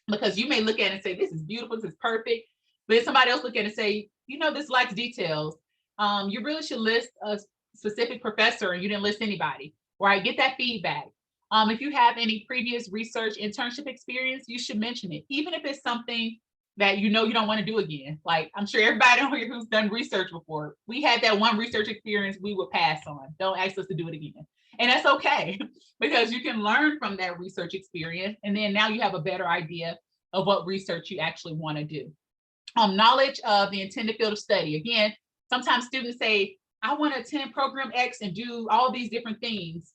because you may look at it and say, this is beautiful, this is perfect. But then somebody else look at it and say, you know, this lacks details. You really should list a specific professor and you didn't list anybody, right? Get that feedback. If you have any previous research internship experience, you should mention it, even if it's something that you know you don't want to do again. Like, I'm sure everybody on here who's done research before, we had that one research experience we would pass on. Don't ask us to do it again. And that's okay, because you can learn from that research experience. And then now you have a better idea of what research you actually want to do. Knowledge of the intended field of study. Again, sometimes students say, I want to attend program X and do all these different things,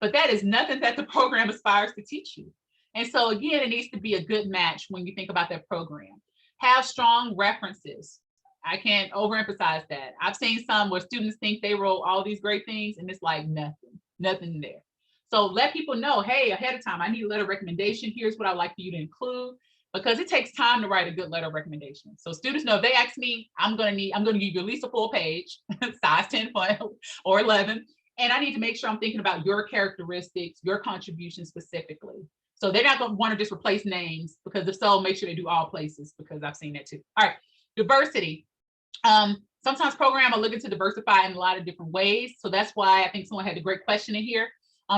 but that is nothing that the program aspires to teach you. And so again, it needs to be a good match when you think about that program. Have strong references. I can't overemphasize that. I've seen some where students think they wrote all these great things and it's like nothing there. So let people know, hey, ahead of time, I need a letter of recommendation. Here's what I'd like for you to include, because it takes time to write a good letter of recommendation. So students know if they ask me, I'm going to give you at least a full page, size 10 or 11. And I need to make sure I'm thinking about your characteristics, your contributions specifically. So they're not going to want to just replace names, because if so, make sure they do all places, because I've seen that too. All right, diversity. Sometimes programs are looking to diversify in a lot of different ways. So that's why I think someone had a great question in here.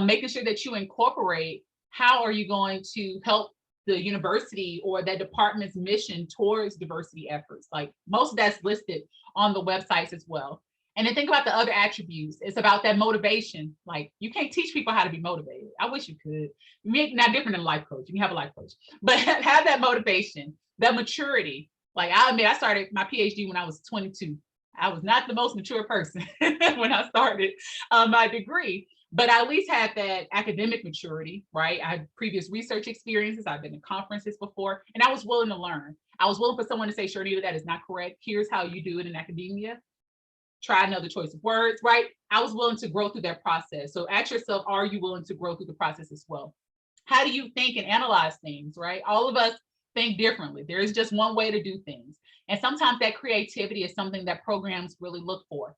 Making sure that you incorporate, how are you going to help the university or that department's mission towards diversity efforts? Like, most of that's listed on the websites as well. And then think about the other attributes. It's about that motivation. Like, you can't teach people how to be motivated. I wish you could. Not different than a life coach. You can have a life coach, but have that motivation, that maturity. Like, I admit, I started my PhD when I was 22. I was not the most mature person when I started my degree, but I at least had that academic maturity, right? I had previous research experiences. I've been to conferences before, and I was willing to learn. I was willing for someone to say, Shernita, that is not correct. Here's how you do it in academia. Try another choice of words, right? I was willing to grow through that process. So ask yourself, are you willing to grow through the process as well? How do you think and analyze things, right? All of us think differently. There is just one way to do things. And sometimes that creativity is something that programs really look for.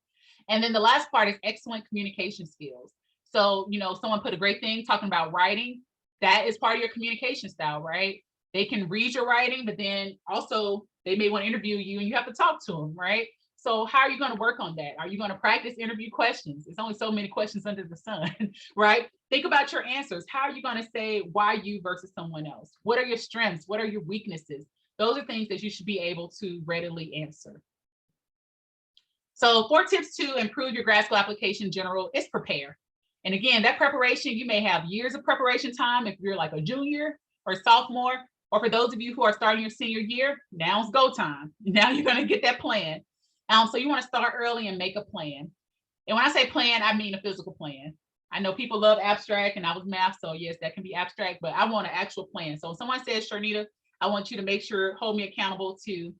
And then the last part is excellent communication skills. So, you know, someone put a great thing talking about writing. That is part of your communication style, right? They can read your writing, but then also they may want to interview you and you have to talk to them, right? So how are you going to work on that? Are you going to practice interview questions? It's only so many questions under the sun, right? Think about your answers. How are you going to say why you versus someone else? What are your strengths? What are your weaknesses? Those are things that you should be able to readily answer. So 4 tips to improve your grad school application in general is prepare. And again, that preparation, you may have years of preparation time if you're like a junior or sophomore, or for those of you who are starting your senior year, now's go time. Now you're going to get that plan. So you want to start early and make a plan. And when I say plan, I mean a physical plan. I know people love abstract, and I was math, so yes, that can be abstract, but I want an actual plan. So if someone says, Shernita, I want you to make sure, hold me accountable to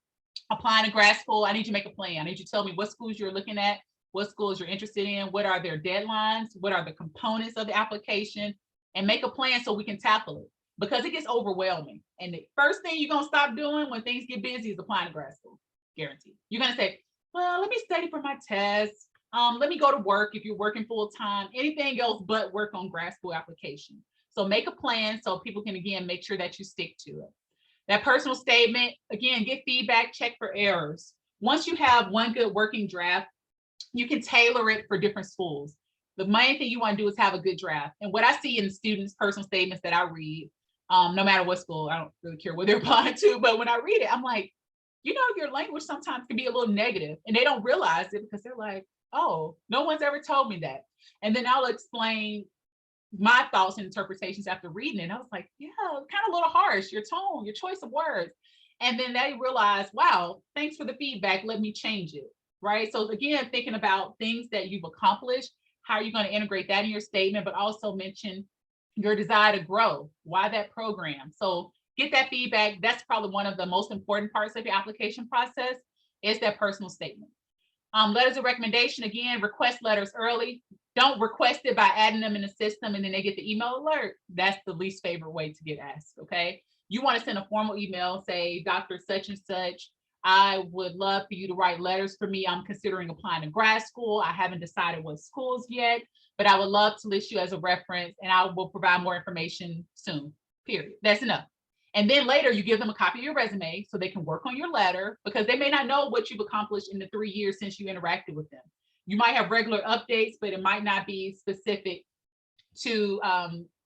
applying to grad school, I need you to make a plan. I need you to tell me what schools you're looking at, what schools you're interested in, what are their deadlines, what are the components of the application, and make a plan so we can tackle it, because it gets overwhelming. And the first thing you're going to stop doing when things get busy is applying to grad school, guaranteed. You're going to say, well, let me study for my tests. Let me go to work if you're working full time, anything else but work on grad school application. So make a plan so people can, again, make sure that you stick to it. That personal statement, again, get feedback, check for errors. Once you have one good working draft, you can tailor it for different schools. The main thing you want to do is have a good draft. And what I see in students' personal statements that I read, no matter what school, I don't really care what they're applying to, but when I read it, I'm like, you know, your language sometimes can be a little negative, and they don't realize it because they're like, oh, no one's ever told me that. And then I'll explain my thoughts and interpretations after reading it. And I was like, yeah, kind of a little harsh, your tone, your choice of words. And then they realize, wow, thanks for the feedback. Let me change it. Right. So again, thinking about things that you've accomplished, how are you going to integrate that in your statement, but also mention your desire to grow. Why that program? So get that feedback. That's probably one of the most important parts of your application process is that personal statement. Letters of recommendation, again, request letters early. Don't request it by adding them in the system and then they get the email alert. That's the least favorite way to get asked, okay? You want to send a formal email, say, Dr. such and such, I would love for you to write letters for me. I'm considering applying to grad school. I haven't decided what schools yet, but I would love to list you as a reference and I will provide more information soon, period. That's enough. And then later you give them a copy of your resume so they can work on your letter, because they may not know what you've accomplished in the 3 years since you interacted with them. You might have regular updates, but it might not be specific to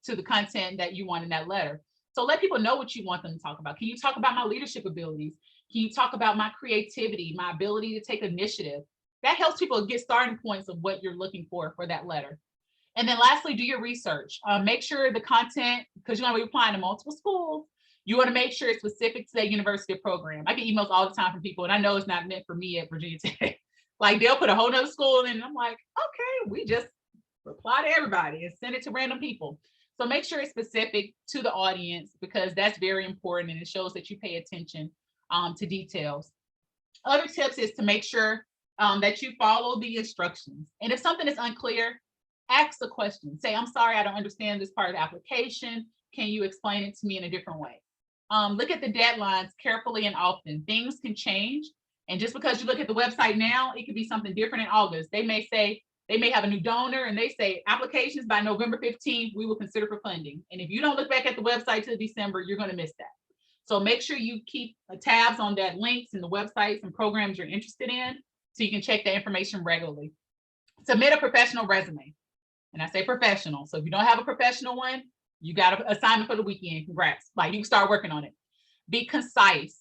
the content that you want in that letter. So let people know what you want them to talk about. Can you talk about my leadership abilities? Can you talk about my creativity, my ability to take initiative? That helps people get starting points of what you're looking for that letter. And then lastly, do your research. Make sure the content, because you're going to be applying to multiple schools, you want to make sure it's specific to that university program. I get emails all the time from people, and I know it's not meant for me at Virginia Tech. Like they'll put a whole nother school in, and I'm like, okay, we just reply to everybody and send it to random people. So make sure it's specific to the audience, because that's very important and it shows that you pay attention to details. Other tips is to make sure that you follow the instructions. And if something is unclear, ask the question. Say, I'm sorry, I don't understand this part of the application. Can you explain it to me in a different way? Look at the deadlines carefully and often. Things can change. And just because you look at the website now, it could be something different in August. They may say, they may have a new donor and they say applications by November 15th, we will consider for funding. And if you don't look back at the website till December, you're going to miss that. So make sure you keep tabs on that links and the websites and programs you're interested in so you can check that information regularly. Submit a professional resume. And I say professional. So if you don't have a professional one, you got an assignment for the weekend. Congrats. Like, you can start working on it. Be concise.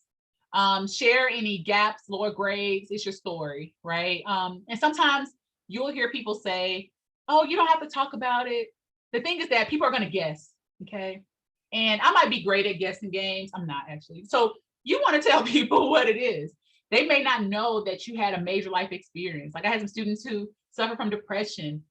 Share any gaps, lower grades. It's your story, right? And sometimes you'll hear people say, oh, you don't have to talk about it. The thing is that people are going to guess, okay? And I might be great at guessing games. I'm not, actually. So you want to tell people what it is. They may not know that you had a major life experience. Like, I had some students who suffer from depression.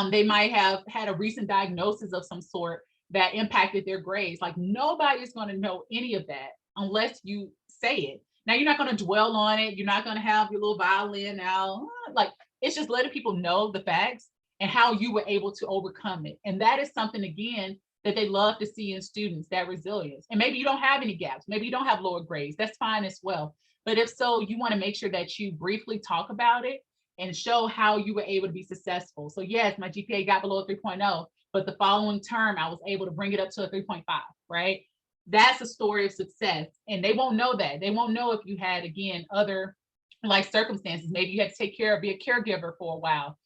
They might have had a recent diagnosis of some sort that impacted their grades. Like, nobody's going to know any of that unless you say it. Now, you're not going to dwell on it. You're not going to have your little violin out. Like, it's just letting people know the facts and how you were able to overcome it. And that is something, again, that they love to see in students, that resilience. And maybe you don't have any gaps. Maybe you don't have lower grades. That's fine as well. But if so, you want to make sure that you briefly talk about it and show how you were able to be successful. So yes, my GPA got below 3.0, but the following term, I was able to bring it up to a 3.5, right? that's a story of success. And they won't know that. They won't know if you had, again, other life circumstances. Maybe you had to take care of, be a caregiver for a while.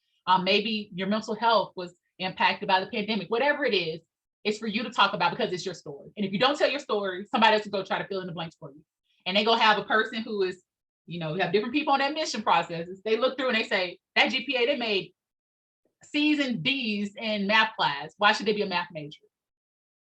Maybe your mental health was impacted by the pandemic. Whatever it is, it's for you to talk about because it's your story. And if you don't tell your story, somebody else will go try to fill in the blanks for you. And they go have a person who is, you have different people on that admission processes. They look through and they say, that GPA, they made C's and D's in math class. Why should they be a math major?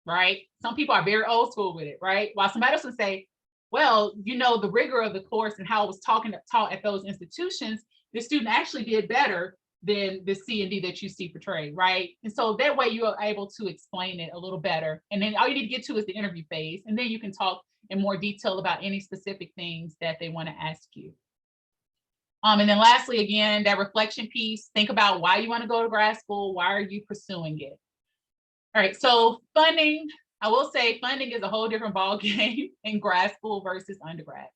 Right? Some people are very old school with it, right? While somebody else would say, well, the rigor of the course and how it was taught at those institutions, the student actually did better than the C and D that you see portrayed, right? And so that way you are able to explain it a little better. And then all you need to get to is the interview phase. And then you can talk in more detail about any specific things that they want to ask you. And then lastly, again, that reflection piece, think about why you want to go to grad school. Why are you pursuing it? All right, so funding, I will say funding is a whole different ball game in grad school versus undergrad.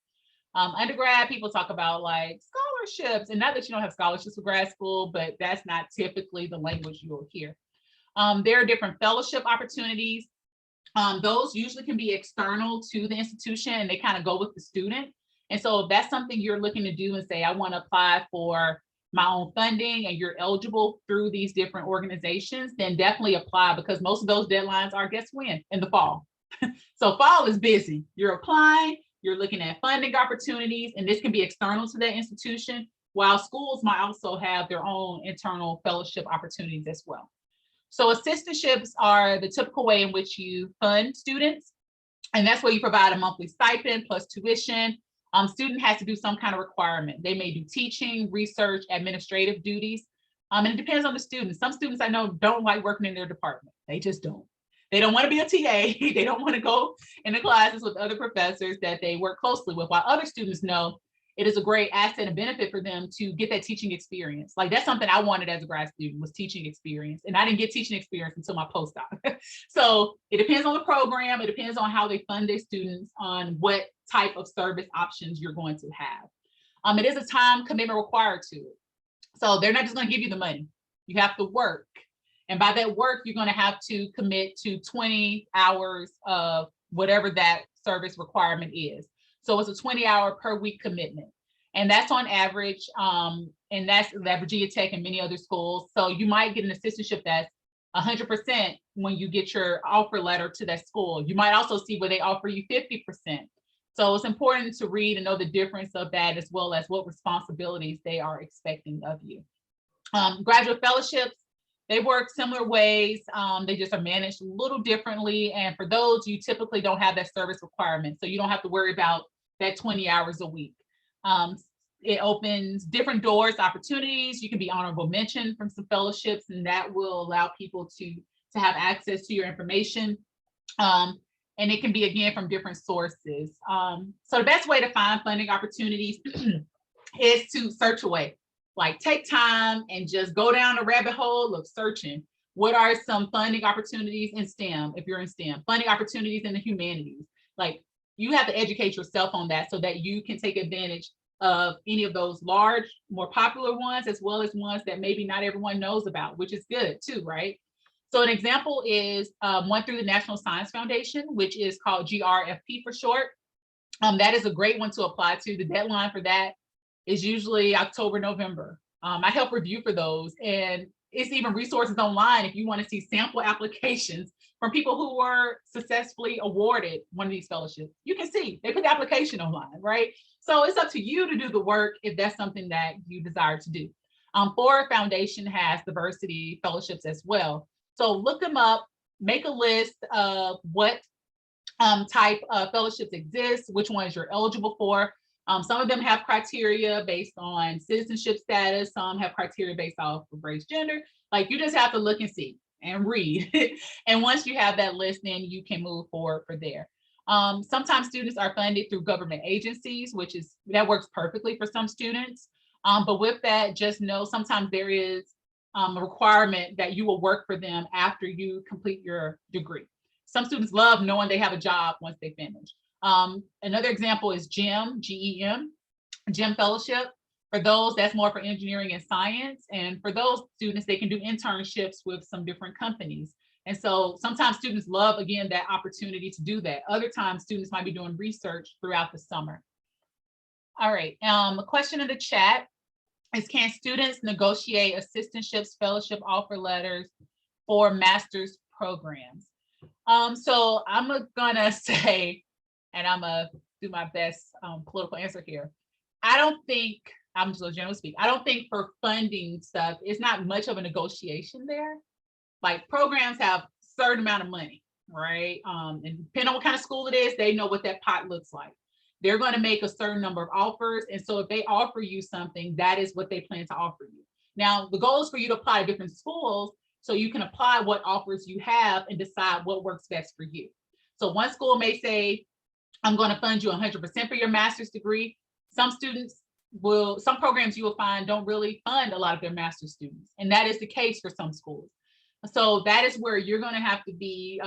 Undergrad, people talk about like scholarships, and not that you don't have scholarships for grad school, but that's not typically the language you will hear. There are different fellowship opportunities. Those usually can be external to the institution and they kind of go with the student. And so if that's something you're looking to do and say, I want to apply for my own funding and you're eligible through these different organizations, then definitely apply because most of those deadlines are, guess when? In the fall. So fall is busy. You're applying, you're looking at funding opportunities, and this can be external to that institution, while schools might also have their own internal fellowship opportunities as well. So assistantships are the typical way in which you fund students, and that's where you provide a monthly stipend plus tuition. Student has to do some kind of requirement. They may do teaching, research, administrative duties, and it depends on the student. Some students I know don't like working in their department. They just don't. They don't want to be a TA. They don't want to go into classes with other professors that they work closely with, while other students know it is a great asset and benefit for them to get that teaching experience. Like that's something I wanted as a grad student, was teaching experience. And I didn't get teaching experience until my postdoc. So it depends on the program. It depends on how they fund their students, on what type of service options you're going to have. It is a time commitment required to it. So they're not just going to give you the money. You have to work. And by that work, you're going to have to commit to 20 hours of whatever that service requirement is. So it's a 20-hour per week commitment. And that's on average. And that's at Virginia Tech and many other schools. So you might get an assistantship that's 100% when you get your offer letter to that school. You might also see where they offer you 50%. So it's important to read and know the difference of that, as well as what responsibilities they are expecting of you. Graduate fellowships, they work similar ways. They just are managed a little differently. And for those, you typically don't have that service requirement. So you don't have to worry about that 20 hours a week. It opens different doors, opportunities. You can be honorable mention from some fellowships, and that will allow people to have access to your information. And it can be, again, from different sources. So the best way to find funding opportunities is to search away. Like take time and just go down a rabbit hole of searching. What are some funding opportunities in STEM, if you're in STEM, funding opportunities in the humanities? Like you have to educate yourself on that so that you can take advantage of any of those large, more popular ones, as well as ones that maybe not everyone knows about, which is good too, right? So an example is one through the National Science Foundation, which is called GRFP for short. That is a great one to apply to. The deadline for that is usually October, November. I help review for those, and it's even resources online if you want to see sample applications from people who were successfully awarded one of these fellowships. You can see they put the application online, right? So it's up to you to do the work if that's something that you desire to do. Ford Foundation has diversity fellowships as well. So look them up, make a list of what type of fellowships exist, which ones you're eligible for. Some of them have criteria based on citizenship status. Some have criteria based off of race, gender. Like you just have to look and see and read. And once you have that list, then you can move forward for there. Sometimes students are funded through government agencies, that works perfectly for some students. But with that, just know sometimes there is a requirement that you will work for them after you complete your degree. Some students love knowing they have a job once they finish. Another example is GEM, G-E-M, GEM Fellowship. For those, that's more for engineering and science. And for those students, they can do internships with some different companies. And so sometimes students love, again, that opportunity to do that. Other times students might be doing research throughout the summer. All right, a question in the chat is, can students negotiate assistantships, fellowship offer letters for master's programs? So I'm gonna say, and I'm gonna do my best political answer here. I don't think, I'm just gonna generally speak, I don't think for funding stuff, it's not much of a negotiation there. Like, programs have a certain amount of money, right? And depending on what kind of school it is, they know what that pot looks like. They're going to make a certain number of offers. And so if they offer you something, that is what they plan to offer you. Now, the goal is for you to apply to different schools so you can apply what offers you have and decide what works best for you. So one school may say, I'm going to fund you 100% for your master's degree. Some programs you will find don't really fund a lot of their master's students. And that is the case for some schools. So that is where you're going to have to be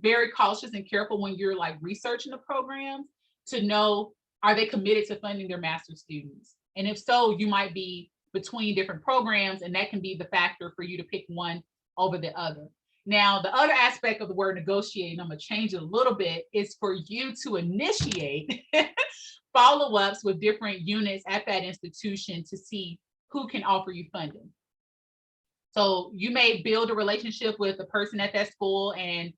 very cautious and careful when you're like researching the programs to know, are they committed to funding their master's students? And if so, you might be between different programs, and that can be the factor for you to pick one over the other. Now, the other aspect of the word negotiate, I'm going to change it a little bit, is for you to initiate follow-ups with different units at that institution to see who can offer you funding. So you may build a relationship with the person at that school, and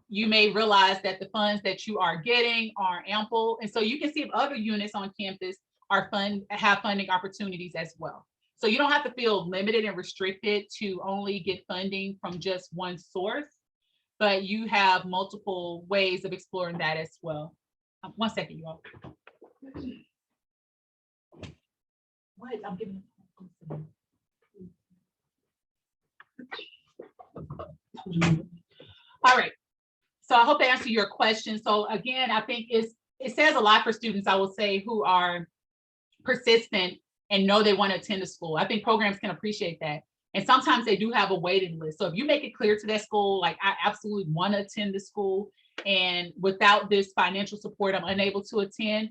you may realize that the funds that you are getting are ample. And so you can see if other units on campus have funding opportunities as well. So you don't have to feel limited and restricted to only get funding from just one source, but you have multiple ways of exploring that as well. 1 second, you all. What? I'm giving. All right. So I hope to answer your question. So again, I think it says a lot for students, I will say, who are persistent and know they want to attend a school. I think programs can appreciate that. And sometimes they do have a waiting list. So if you make it clear to that school, like, I absolutely want to attend the school, and without this financial support, I'm unable to attend,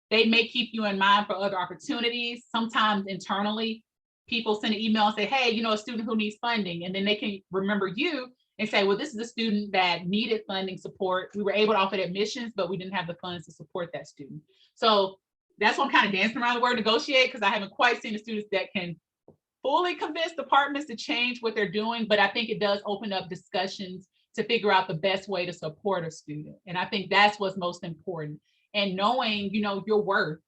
they may keep you in mind for other opportunities. Sometimes internally, people send an email and say, hey, you know, a student who needs funding, and then they can remember you and say, well, this is a student that needed funding support. We were able to offer admissions, but we didn't have the funds to support that student. So that's why I'm kind of dancing around the word negotiate, because I haven't quite seen the students that can fully convince departments to change what they're doing, but I think it does open up discussions to figure out the best way to support a student. And I think that's what's most important. And knowing, you know, your worth.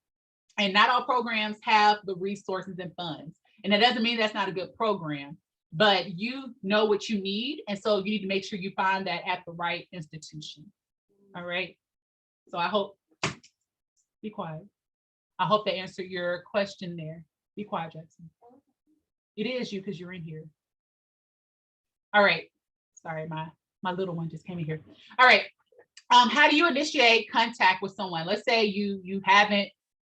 And not all programs have the resources and funds. And that doesn't mean that's not a good program, but you know what you need. And so you need to make sure you find that at the right institution. All right. So I hope, be quiet. I hope that answered your question there. Be quiet, Jackson. It is you, because you're in here. All right. Sorry, my little one just came in here. All right. How do you initiate contact with someone? Let's say you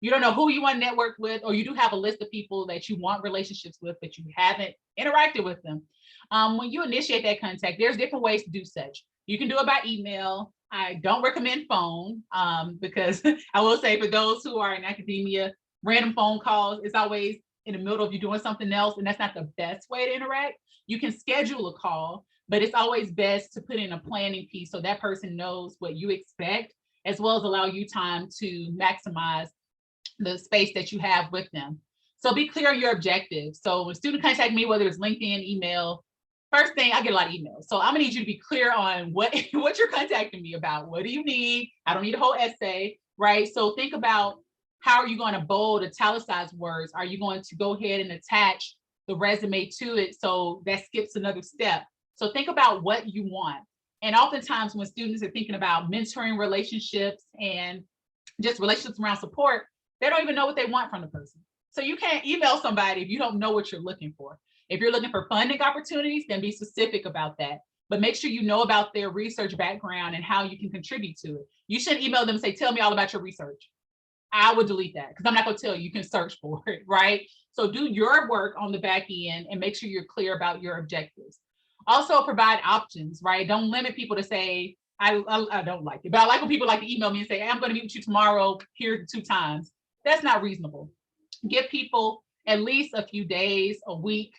don't know who you want to network with, or you do have a list of people that you want relationships with, but you haven't interacted with them. When you initiate that contact, there's different ways to do such. You can do it by email. I don't recommend phone because I will say, for those who are in academia, random phone calls is always in the middle of you doing something else, and that's not the best way to interact. You can schedule a call, but it's always best to put in a planning piece so that person knows what you expect, as well as allow you time to maximize the space that you have with them. So be clear on your objectives. So when students contact me, whether it's LinkedIn, email, first thing, I get a lot of emails. So I'm gonna need you to be clear on what you're contacting me about. What do you need? I don't need a whole essay, right? So think about, how are you going to bold, italicize words? Are you going to go ahead and attach the resume to it? So that skips another step. So think about what you want. And oftentimes when students are thinking about mentoring relationships and just relationships around support, they don't even know what they want from the person. So you can't email somebody if you don't know what you're looking for. If you're looking for funding opportunities, then be specific about that. But make sure you know about their research background and how you can contribute to it. You shouldn't email them and say, tell me all about your research. I would delete that, because I'm not going to tell you. You can search for it, right? So do your work on the back end and make sure you're clear about your objectives. Also provide options, right? Don't limit people to say, I don't like it, but I like when people like to email me and say, hey, I'm going to meet with you tomorrow, here 2 times. That's not reasonable. Give people at least a few days, a week,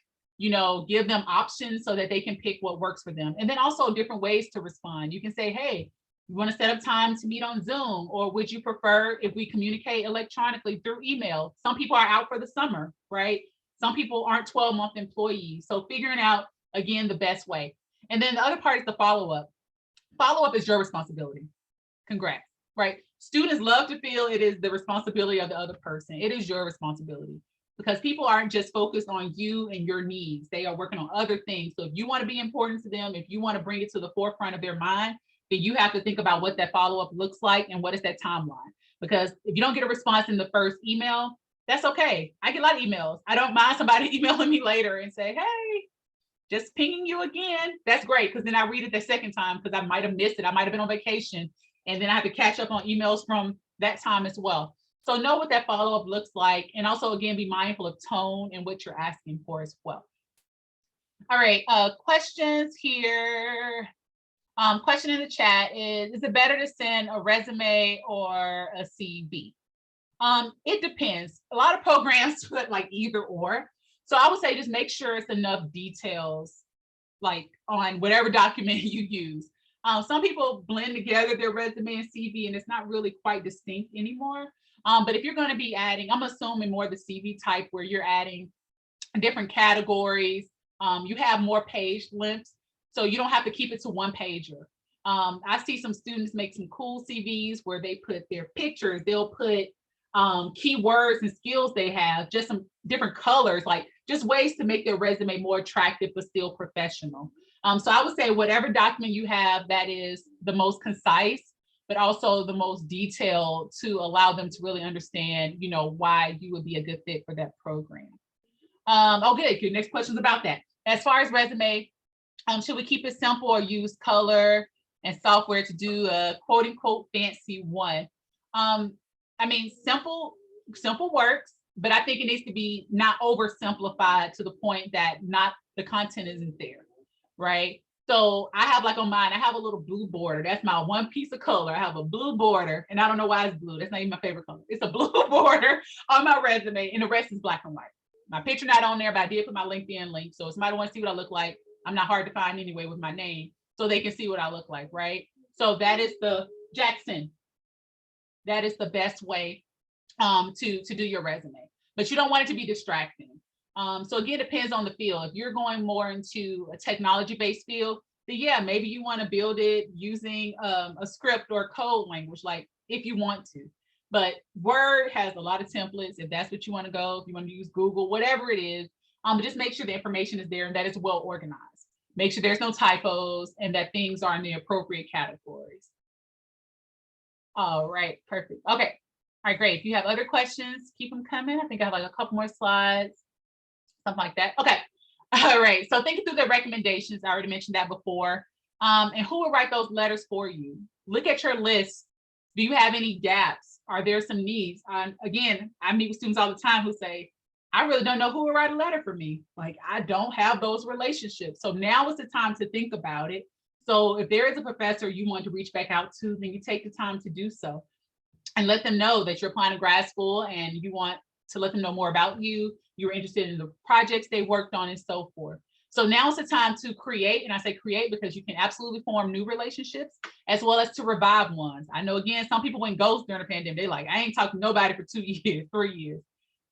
give them options so that they can pick what works for them. And then also different ways to respond. You can say, hey, you want to set up time to meet on Zoom, or would you prefer if we communicate electronically through email? Some people are out for the summer, right? Some people aren't 12-month employees. So figuring out, again, the best way. And then the other part is the follow-up. Follow-up is your responsibility. Congrats, right? Students love to feel it is the responsibility of the other person. It is your responsibility, because people aren't just focused on you and your needs. They are working on other things. So if you want to be important to them, if you want to bring it to the forefront of their mind, then you have to think about what that follow-up looks like and what is that timeline. Because if you don't get a response in the first email, that's okay. I get a lot of emails. I don't mind somebody emailing me later and say, hey, just pinging you again. That's great, because then I read it the second time, because I might have missed it. I might have been on vacation, and then I have to catch up on emails from that time as well. So know what that follow-up looks like. And also, again, be mindful of tone and what you're asking for as well. All right, questions here. Question in the chat is it better to send a resume or a CV? It depends. A lot of programs put like either or. So I would say just make sure it's enough details, like on whatever document you use. Some people blend together their resume and CV, and it's not really quite distinct anymore. But if you're going to be adding, I'm assuming more the CV type where you're adding different categories, you have more page lengths, so you don't have to keep it to one pager. I see some students make some cool CVs where they put their pictures, they'll put keywords and skills they have, just some different colors, like just ways to make their resume more attractive but still professional. So I would say whatever document you have that is the most concise, but also the most detailed to allow them to really understand, why you would be a good fit for that program. Oh, good. Next question is about that. As far as resume, should we keep it simple or use color and software to do a quote unquote fancy one? I mean, simple works, but I think it needs to be not oversimplified to the point that the content isn't there, right? So I have like on mine, I have a little blue border. That's my one piece of color. I have a blue border, and I don't know why it's blue. That's not even my favorite color. It's a blue border on my resume, and the rest is black and white. My picture not on there, but I did put my LinkedIn link. So if somebody wants to see what I look like, I'm not hard to find anyway with my name, so they can see what I look like, right? So that is the Jackson. That is the best way to do your resume, but you don't want it to be distracting. So again, it depends on the field. If you're going more into a technology-based field, then yeah, maybe you want to build it using a script or code language, like if you want to. But Word has a lot of templates if that's what you want to go, if you want to use Google, whatever it is, but just make sure the information is there and that it's well organized. Make sure there's no typos and that things are in the appropriate categories. All right, perfect. Okay, all right, great. If you have other questions, keep them coming. I think I have like a couple more slides, something like that. Okay, all right. So thinking through the recommendations, I already mentioned that before. And who will write those letters for you? Look at your list. Do you have any gaps? Are there some needs? Again, I meet with students all the time who say, I really don't know who will write a letter for me. Like, I don't have those relationships. So now is the time to think about it. So if there is a professor you want to reach back out to, then you take the time to do so and let them know that you're applying to grad school and you want to let them know more about you. You're interested in the projects they worked on and so forth. So now is the time to create, and I say create because you can absolutely form new relationships as well as to revive ones. I know, again, some people went ghost during the pandemic. They're like, I ain't talking to nobody for 2 years, 3 years.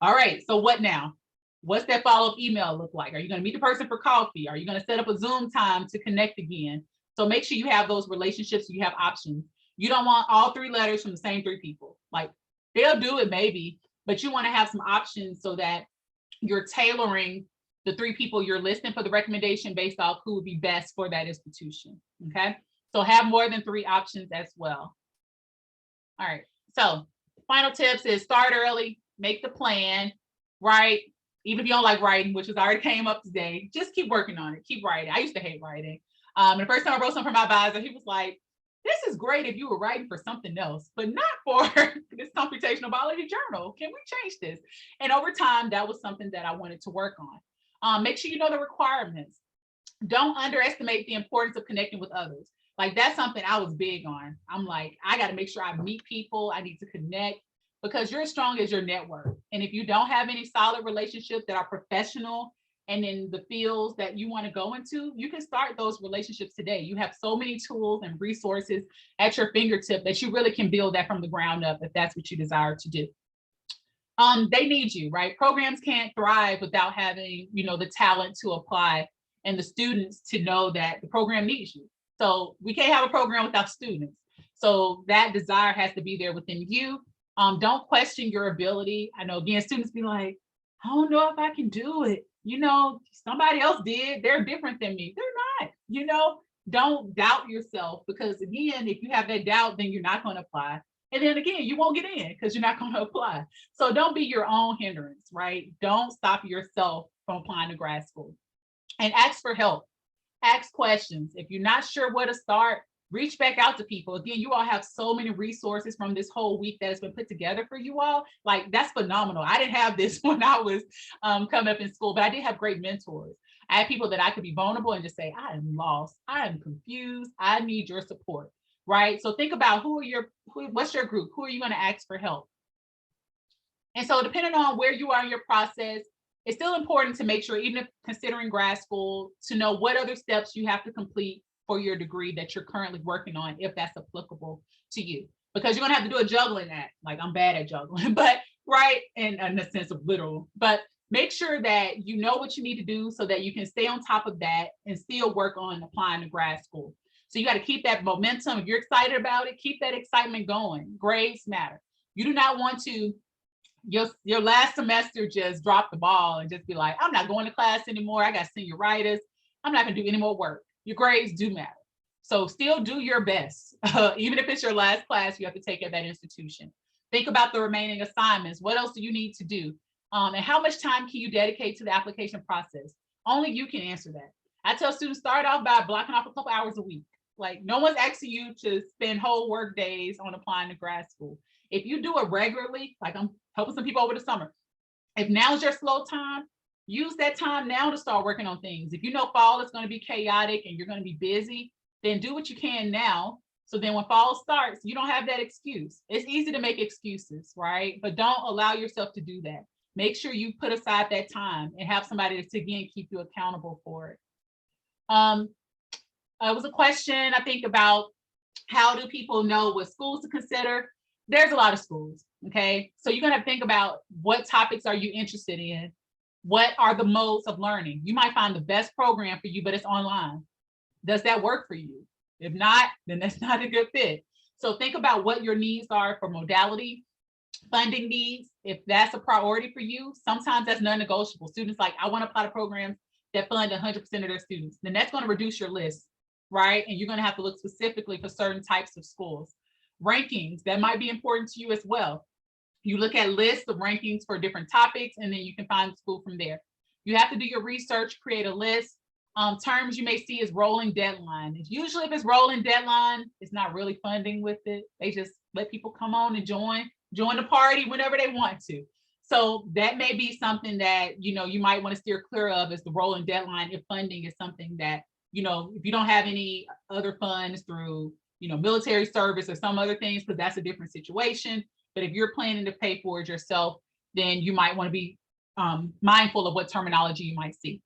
All right, so what now? What's that follow-up email look like? Are you going to meet the person for coffee? Are you going to set up a Zoom time to connect again? So make sure you have those relationships, you have options. You don't want all 3 letters from the same 3 people. Like, they'll do it maybe, but you want to have some options so that you're tailoring the 3 people you're listing for the recommendation based off who would be best for that institution, okay? So have more than 3 options as well. All right, so final tips is start early, make the plan, write. Even if you don't like writing, which has already came up today, just keep working on it, keep writing. I used to hate writing. And the first time I wrote something for my advisor, he was like, this is great if you were writing for something else, but not for this computational biology journal. Can we change this? And over time, that was something that I wanted to work on. Make sure you know the requirements. Don't underestimate the importance of connecting with others. Like, that's something I was big on. I'm like, I got to make sure I meet people. I need to connect because you're as strong as your network. And if you don't have any solid relationships that are professional and in the fields that you want to go into, you can start those relationships today. You have so many tools and resources at your fingertip that you really can build that from the ground up if that's what you desire to do. They need you, right? Programs can't thrive without having, the talent to apply and the students to know that the program needs you. So we can't have a program without students. So that desire has to be there within you. Don't question your ability. I know, again, students be like, I don't know if I can do it. Somebody else did. They're different than me. They're not, don't doubt yourself, because again, if you have that doubt, then you're not going to apply. And then again, you won't get in because you're not going to apply. So don't be your own hindrance, right? Don't stop yourself from applying to grad school. And ask for help. Ask questions. If you're not sure where to start, reach back out to people. Again, you all have so many resources from this whole week that has been put together for you all. Like, that's phenomenal. I didn't have this when I was coming up in school, but I did have great mentors. I had people that I could be vulnerable and just say, I am lost. I am confused. I need your support. Right? So think about what's your group? Who are you going to ask for help? And so depending on where you are in your process, it's still important to make sure, even if considering grad school, to know what other steps you have to complete for your degree that you're currently working on, if that's applicable to you. Because you're going to have to do a juggling act. Like, I'm bad at juggling, but right, in the sense of literal. But make sure that you know what you need to do so that you can stay on top of that and still work on applying to grad school. So you got to keep that momentum. If you're excited about it, keep that excitement going. Grades matter. You do not want to, your last semester, just drop the ball and just be like, I'm not going to class anymore. I got senioritis. I'm not going to do any more work. Your grades do matter. So still do your best. Even if it's your last class you have to take at that institution. Think about the remaining assignments. What else do you need to do? And how much time can you dedicate to the application process? Only you can answer that. I tell students, start off by blocking off a couple hours a week. Like, no one's asking you to spend whole work days on applying to grad school. If you do it regularly, like I'm helping some people over the summer, if now is your slow time, use that time now to start working on things. If you know fall is going to be chaotic and you're going to be busy, then do what you can now. So then when fall starts, you don't have that excuse. It's easy to make excuses, right? But don't allow yourself to do that. Make sure you put aside that time and have somebody to, again, keep you accountable for it. It was a question, I think, about how do people know what schools to consider? There's a lot of schools, okay? So you're gonna have to think about what topics are you interested in? What are the modes of learning? You might find the best program for you, but it's online. Does that work for you? If not, then that's not a good fit. So think about what your needs are for modality, funding needs. If that's a priority for you, sometimes that's non-negotiable. Students like, I want to apply to programs that fund 100% of their students. Then that's going to reduce your list, right? And you're going to have to look specifically for certain types of schools. Rankings, that might be important to you as well. You look at lists of rankings for different topics, and then you can find the school from there. You have to do your research, create a list. Terms you may see is rolling deadline. Usually if it's rolling deadline, it's not really funding with it. They just let people come on and join the party whenever they want to. So that may be something that, you might want to steer clear of, is the rolling deadline if funding is something that, if you don't have any other funds through, military service or some other things, because that's a different situation. But if you're planning to pay for it yourself, then you might want to be mindful of what terminology you might see.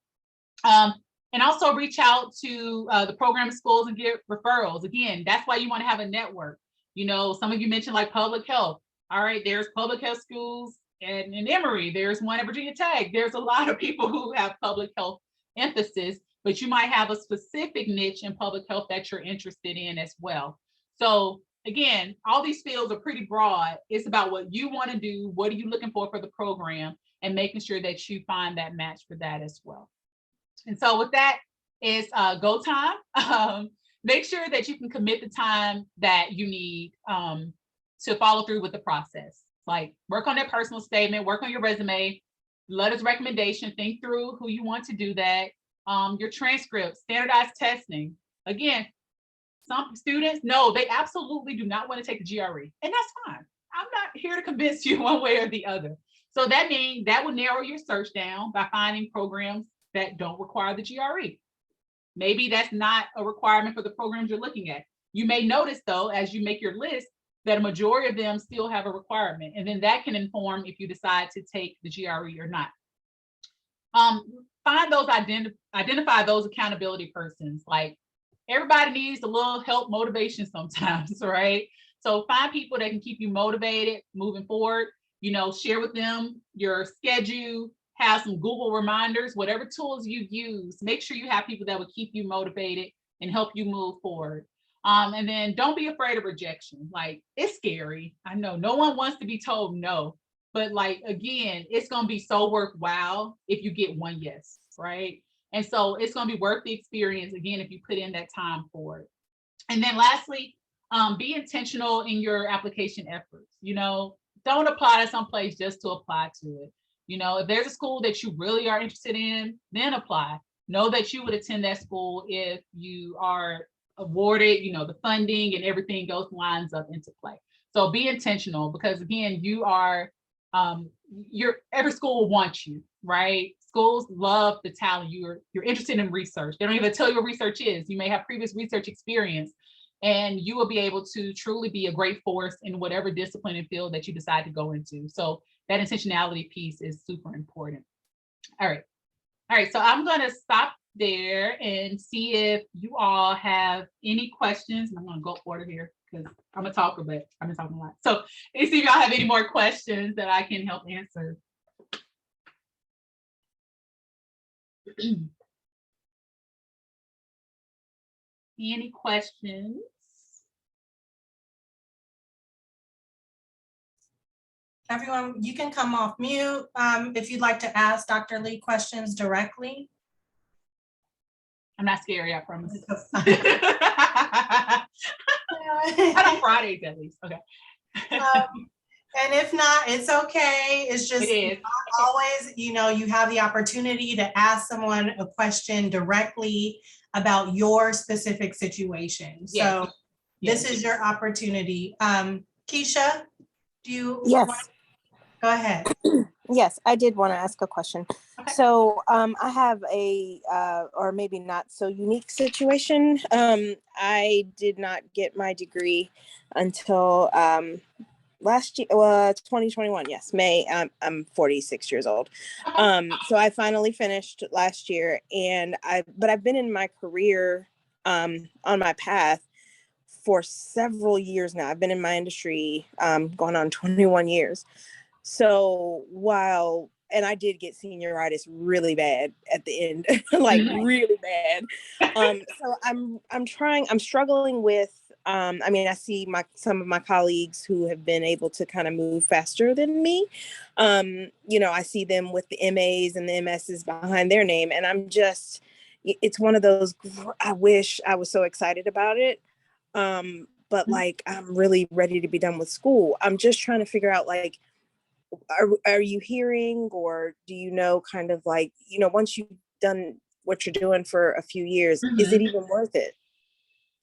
And also reach out to the program schools and get referrals. Again, that's why you want to have a network. Some of you mentioned like public health. All right, there's public health schools in Emory. There's one at Virginia Tech. There's a lot of people who have public health emphasis, but you might have a specific niche in public health that you're interested in as well. So again, all these fields are pretty broad. It's about what you want to do. What are you looking for the program, and making sure that you find that match for that as well. And so with that is go time. Make sure that you can commit the time that you need to follow through with the process. Like, work on that personal statement, work on your resume, letters of recommendation, think through who you want to do that. Your transcripts, standardized testing. Again, some students, no, they absolutely do not want to take the GRE, and that's fine. I'm not here to convince you one way or the other. So that means that will narrow your search down by finding programs that don't require the GRE. Maybe that's not a requirement for the programs you're looking at. You may notice, though, as you make your list, that a majority of them still have a requirement, and then that can inform if you decide to take the GRE or not. find those, identify those accountability persons. Like everybody needs a little help, motivation sometimes, right? So find people that can keep you motivated moving forward. Share with them your schedule, have some Google reminders, whatever tools you use, make sure you have people that will keep you motivated and help you move forward. And then don't be afraid of rejection. Like, it's scary. I know no one wants to be told no, but like, again, it's going to be so worthwhile if you get one yes, right? And so it's going to be worth the experience, again, if you put in that time for it. And then lastly, be intentional in your application efforts. Don't apply to someplace just to apply to it. If there's a school that you really are interested in, then apply. Know that you would attend that school if you are awarded, the funding and everything goes lines up into play. So be intentional, because again, you are, every school will want you, right? Schools love the talent. You're interested in research. They don't even tell you what research is. You may have previous research experience, and you will be able to truly be a great force in whatever discipline and field that you decide to go into. So that intentionality piece is super important. All right, so I'm going to stop there and see if you all have any questions. I'm going to go order here because I'm a talker, but I've been talking a lot. So let's see if y'all have any more questions that I can help answer. Any questions? Everyone, you can come off mute if you'd like to ask Dr. Lee questions directly. I'm not scary, I promise. Not on Fridays, at least. Okay. And if not, it's okay. It's just always, you have the opportunity to ask someone a question directly about your specific situation. So this is your opportunity. Keisha, do you? Yes. Go ahead. Yes, I did want to ask a question. Okay. So I have a, or maybe not so unique situation. I did not get my degree until last year, 2021. Yes, May. I'm 46 years old. So I finally finished last year, but I've been in my career on my path for several years now. I've been in my industry going on 21 years. So and I did get senioritis really bad at the end, like really bad. So I'm struggling with, I see some of my colleagues who have been able to kind of move faster than me. I see them with the MAs and the MSs behind their name. And it's one of those, I wish I was so excited about it. But like, I'm really ready to be done with school. I'm just trying to figure out, like, are you hearing, or do you know, kind of like, once you've done what you're doing for a few years, is it even worth it?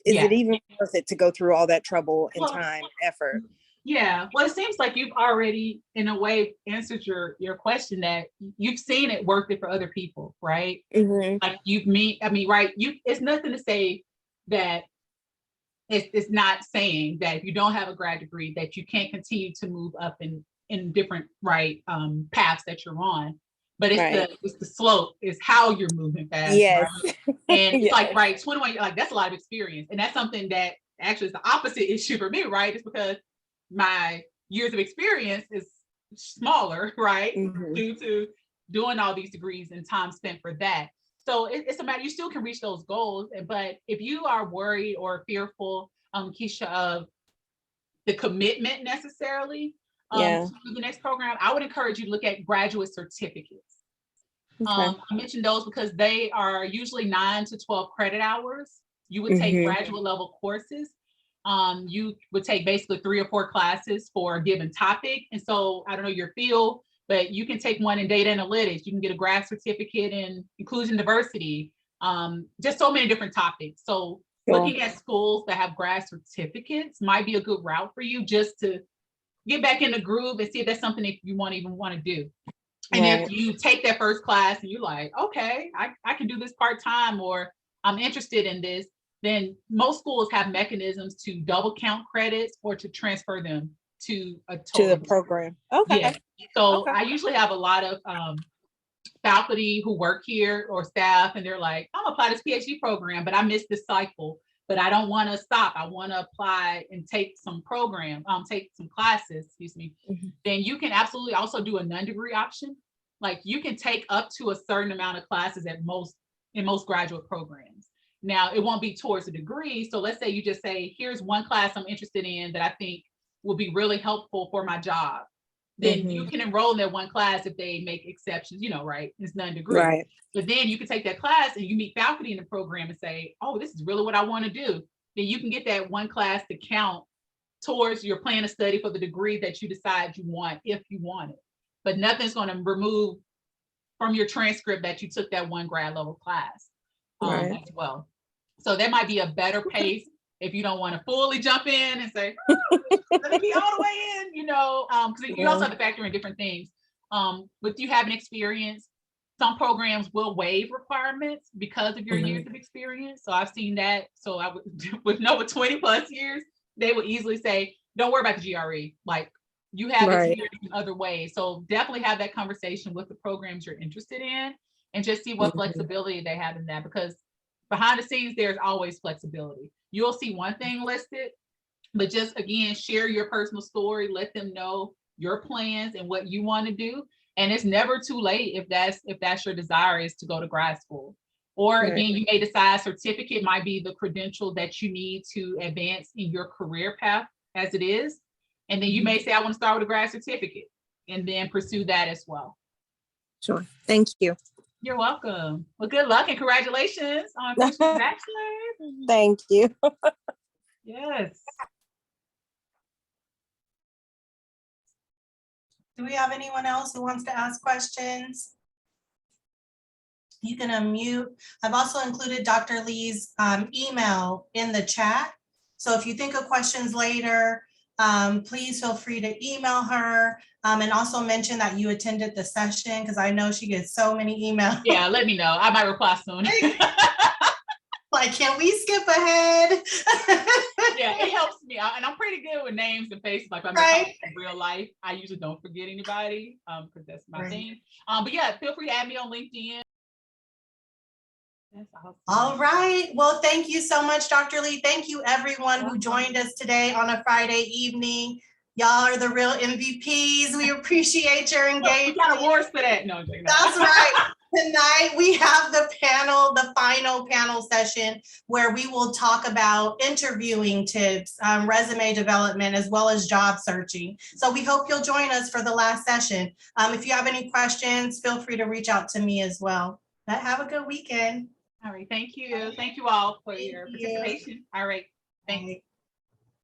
Is it even worth it to go through all that trouble and time, effort? Yeah, well, it seems like you've already, in a way, answered your question, that you've seen it worth it for other people, right? Mm-hmm. Like right? It's nothing to say that it's not saying that if you don't have a grad degree that you can't continue to move up in different paths that you're on, but it's the slope, is how you're moving fast. Yes. Right? And it's like 21, like that's a lot of experience, and that's something that actually is the opposite issue for me, right? It's because my years of experience is smaller, right? Mm-hmm. Due to doing all these degrees and time spent for that. So it's a matter, you still can reach those goals, but if you are worried or fearful, Keisha, of the commitment necessarily to the next program, I would encourage you to look at graduate certificates. Okay. I mentioned those because they are usually 9 to 12 credit hours. You would take graduate level courses. You would take basically 3 or 4 classes for a given topic. And so I don't know your field, but you can take one in data analytics. You can get a grad certificate in inclusion diversity, just so many different topics. So looking at schools that have grad certificates might be a good route for you, just to get back in the groove and see if that's something that you even want to do. And if you take that first class and you're like, okay, I can do this part-time, or I'm interested in this, then most schools have mechanisms to double count credits or to transfer them to a total to the program. Okay. Yeah. So I usually have a lot of faculty who work here or staff, and they're like, I'm gonna apply this PhD program, but I missed this cycle, but I don't want to stop. I want to apply and take some take some classes, excuse me. Then you can absolutely also do a non-degree option. Like you can take up to a certain amount of classes in most graduate programs. Now, it won't be towards a degree. So let's say you just say, here's one class I'm interested in that I think will be really helpful for my job. Then you can enroll in that one class if they make exceptions, right? It's non-degree. Right. But then you can take that class and you meet faculty in the program and say, oh, this is really what I want to do. Then you can get that one class to count towards your plan of study for the degree that you decide you want, if you want it. But nothing's going to remove from your transcript that you took that one grad level class as well. So that might be a better pace if you don't want to fully jump in and say, let me be all the way in, because you also have to factor in different things. With you having experience, some programs will waive requirements because of your years of experience. So I've seen that. So I would, with 20 plus years, they would easily say, don't worry about the GRE. Like you have experience in other ways. So definitely have that conversation with the programs you're interested in and just see what flexibility they have in that, because behind the scenes, there's always flexibility. You'll see one thing listed, but just again, share your personal story, let them know your plans and what you want to do. And it's never too late if that's your desire is to go to grad school. Or again, you may decide certificate might be the credential that you need to advance in your career path as it is. And then you may say, I want to start with a grad certificate and then pursue that as well. Sure. Thank you. You're welcome. Well, good luck and congratulations on finishing your bachelor's. Thank you. Yes. Do we have anyone else who wants to ask questions? You can unmute. I've also included Dr. Lee's email in the chat. So if you think of questions later, please feel free to email her and also mention that you attended the session, because I know she gets so many emails. Yeah, let me know. I might reply soon. Like, can we skip ahead? Yeah, it helps me. And I'm pretty good with names and faces. Like I'm in real life, I usually don't forget anybody because that's my thing. But yeah, feel free to add me on LinkedIn. That's awesome. All right. Well, thank you so much, Dr. Lee. Thank you, everyone who joined us today on a Friday evening. Y'all are the real MVPs. We appreciate your engagement. We got awards for that. No, that's right. Tonight we have the final panel session where we will talk about interviewing tips, resume development, as well as job searching. So we hope you'll join us for the last session. If you have any questions, feel free to reach out to me as well. But have a good weekend. All right. Thank you. Thank you all for your participation. All right. Thanks.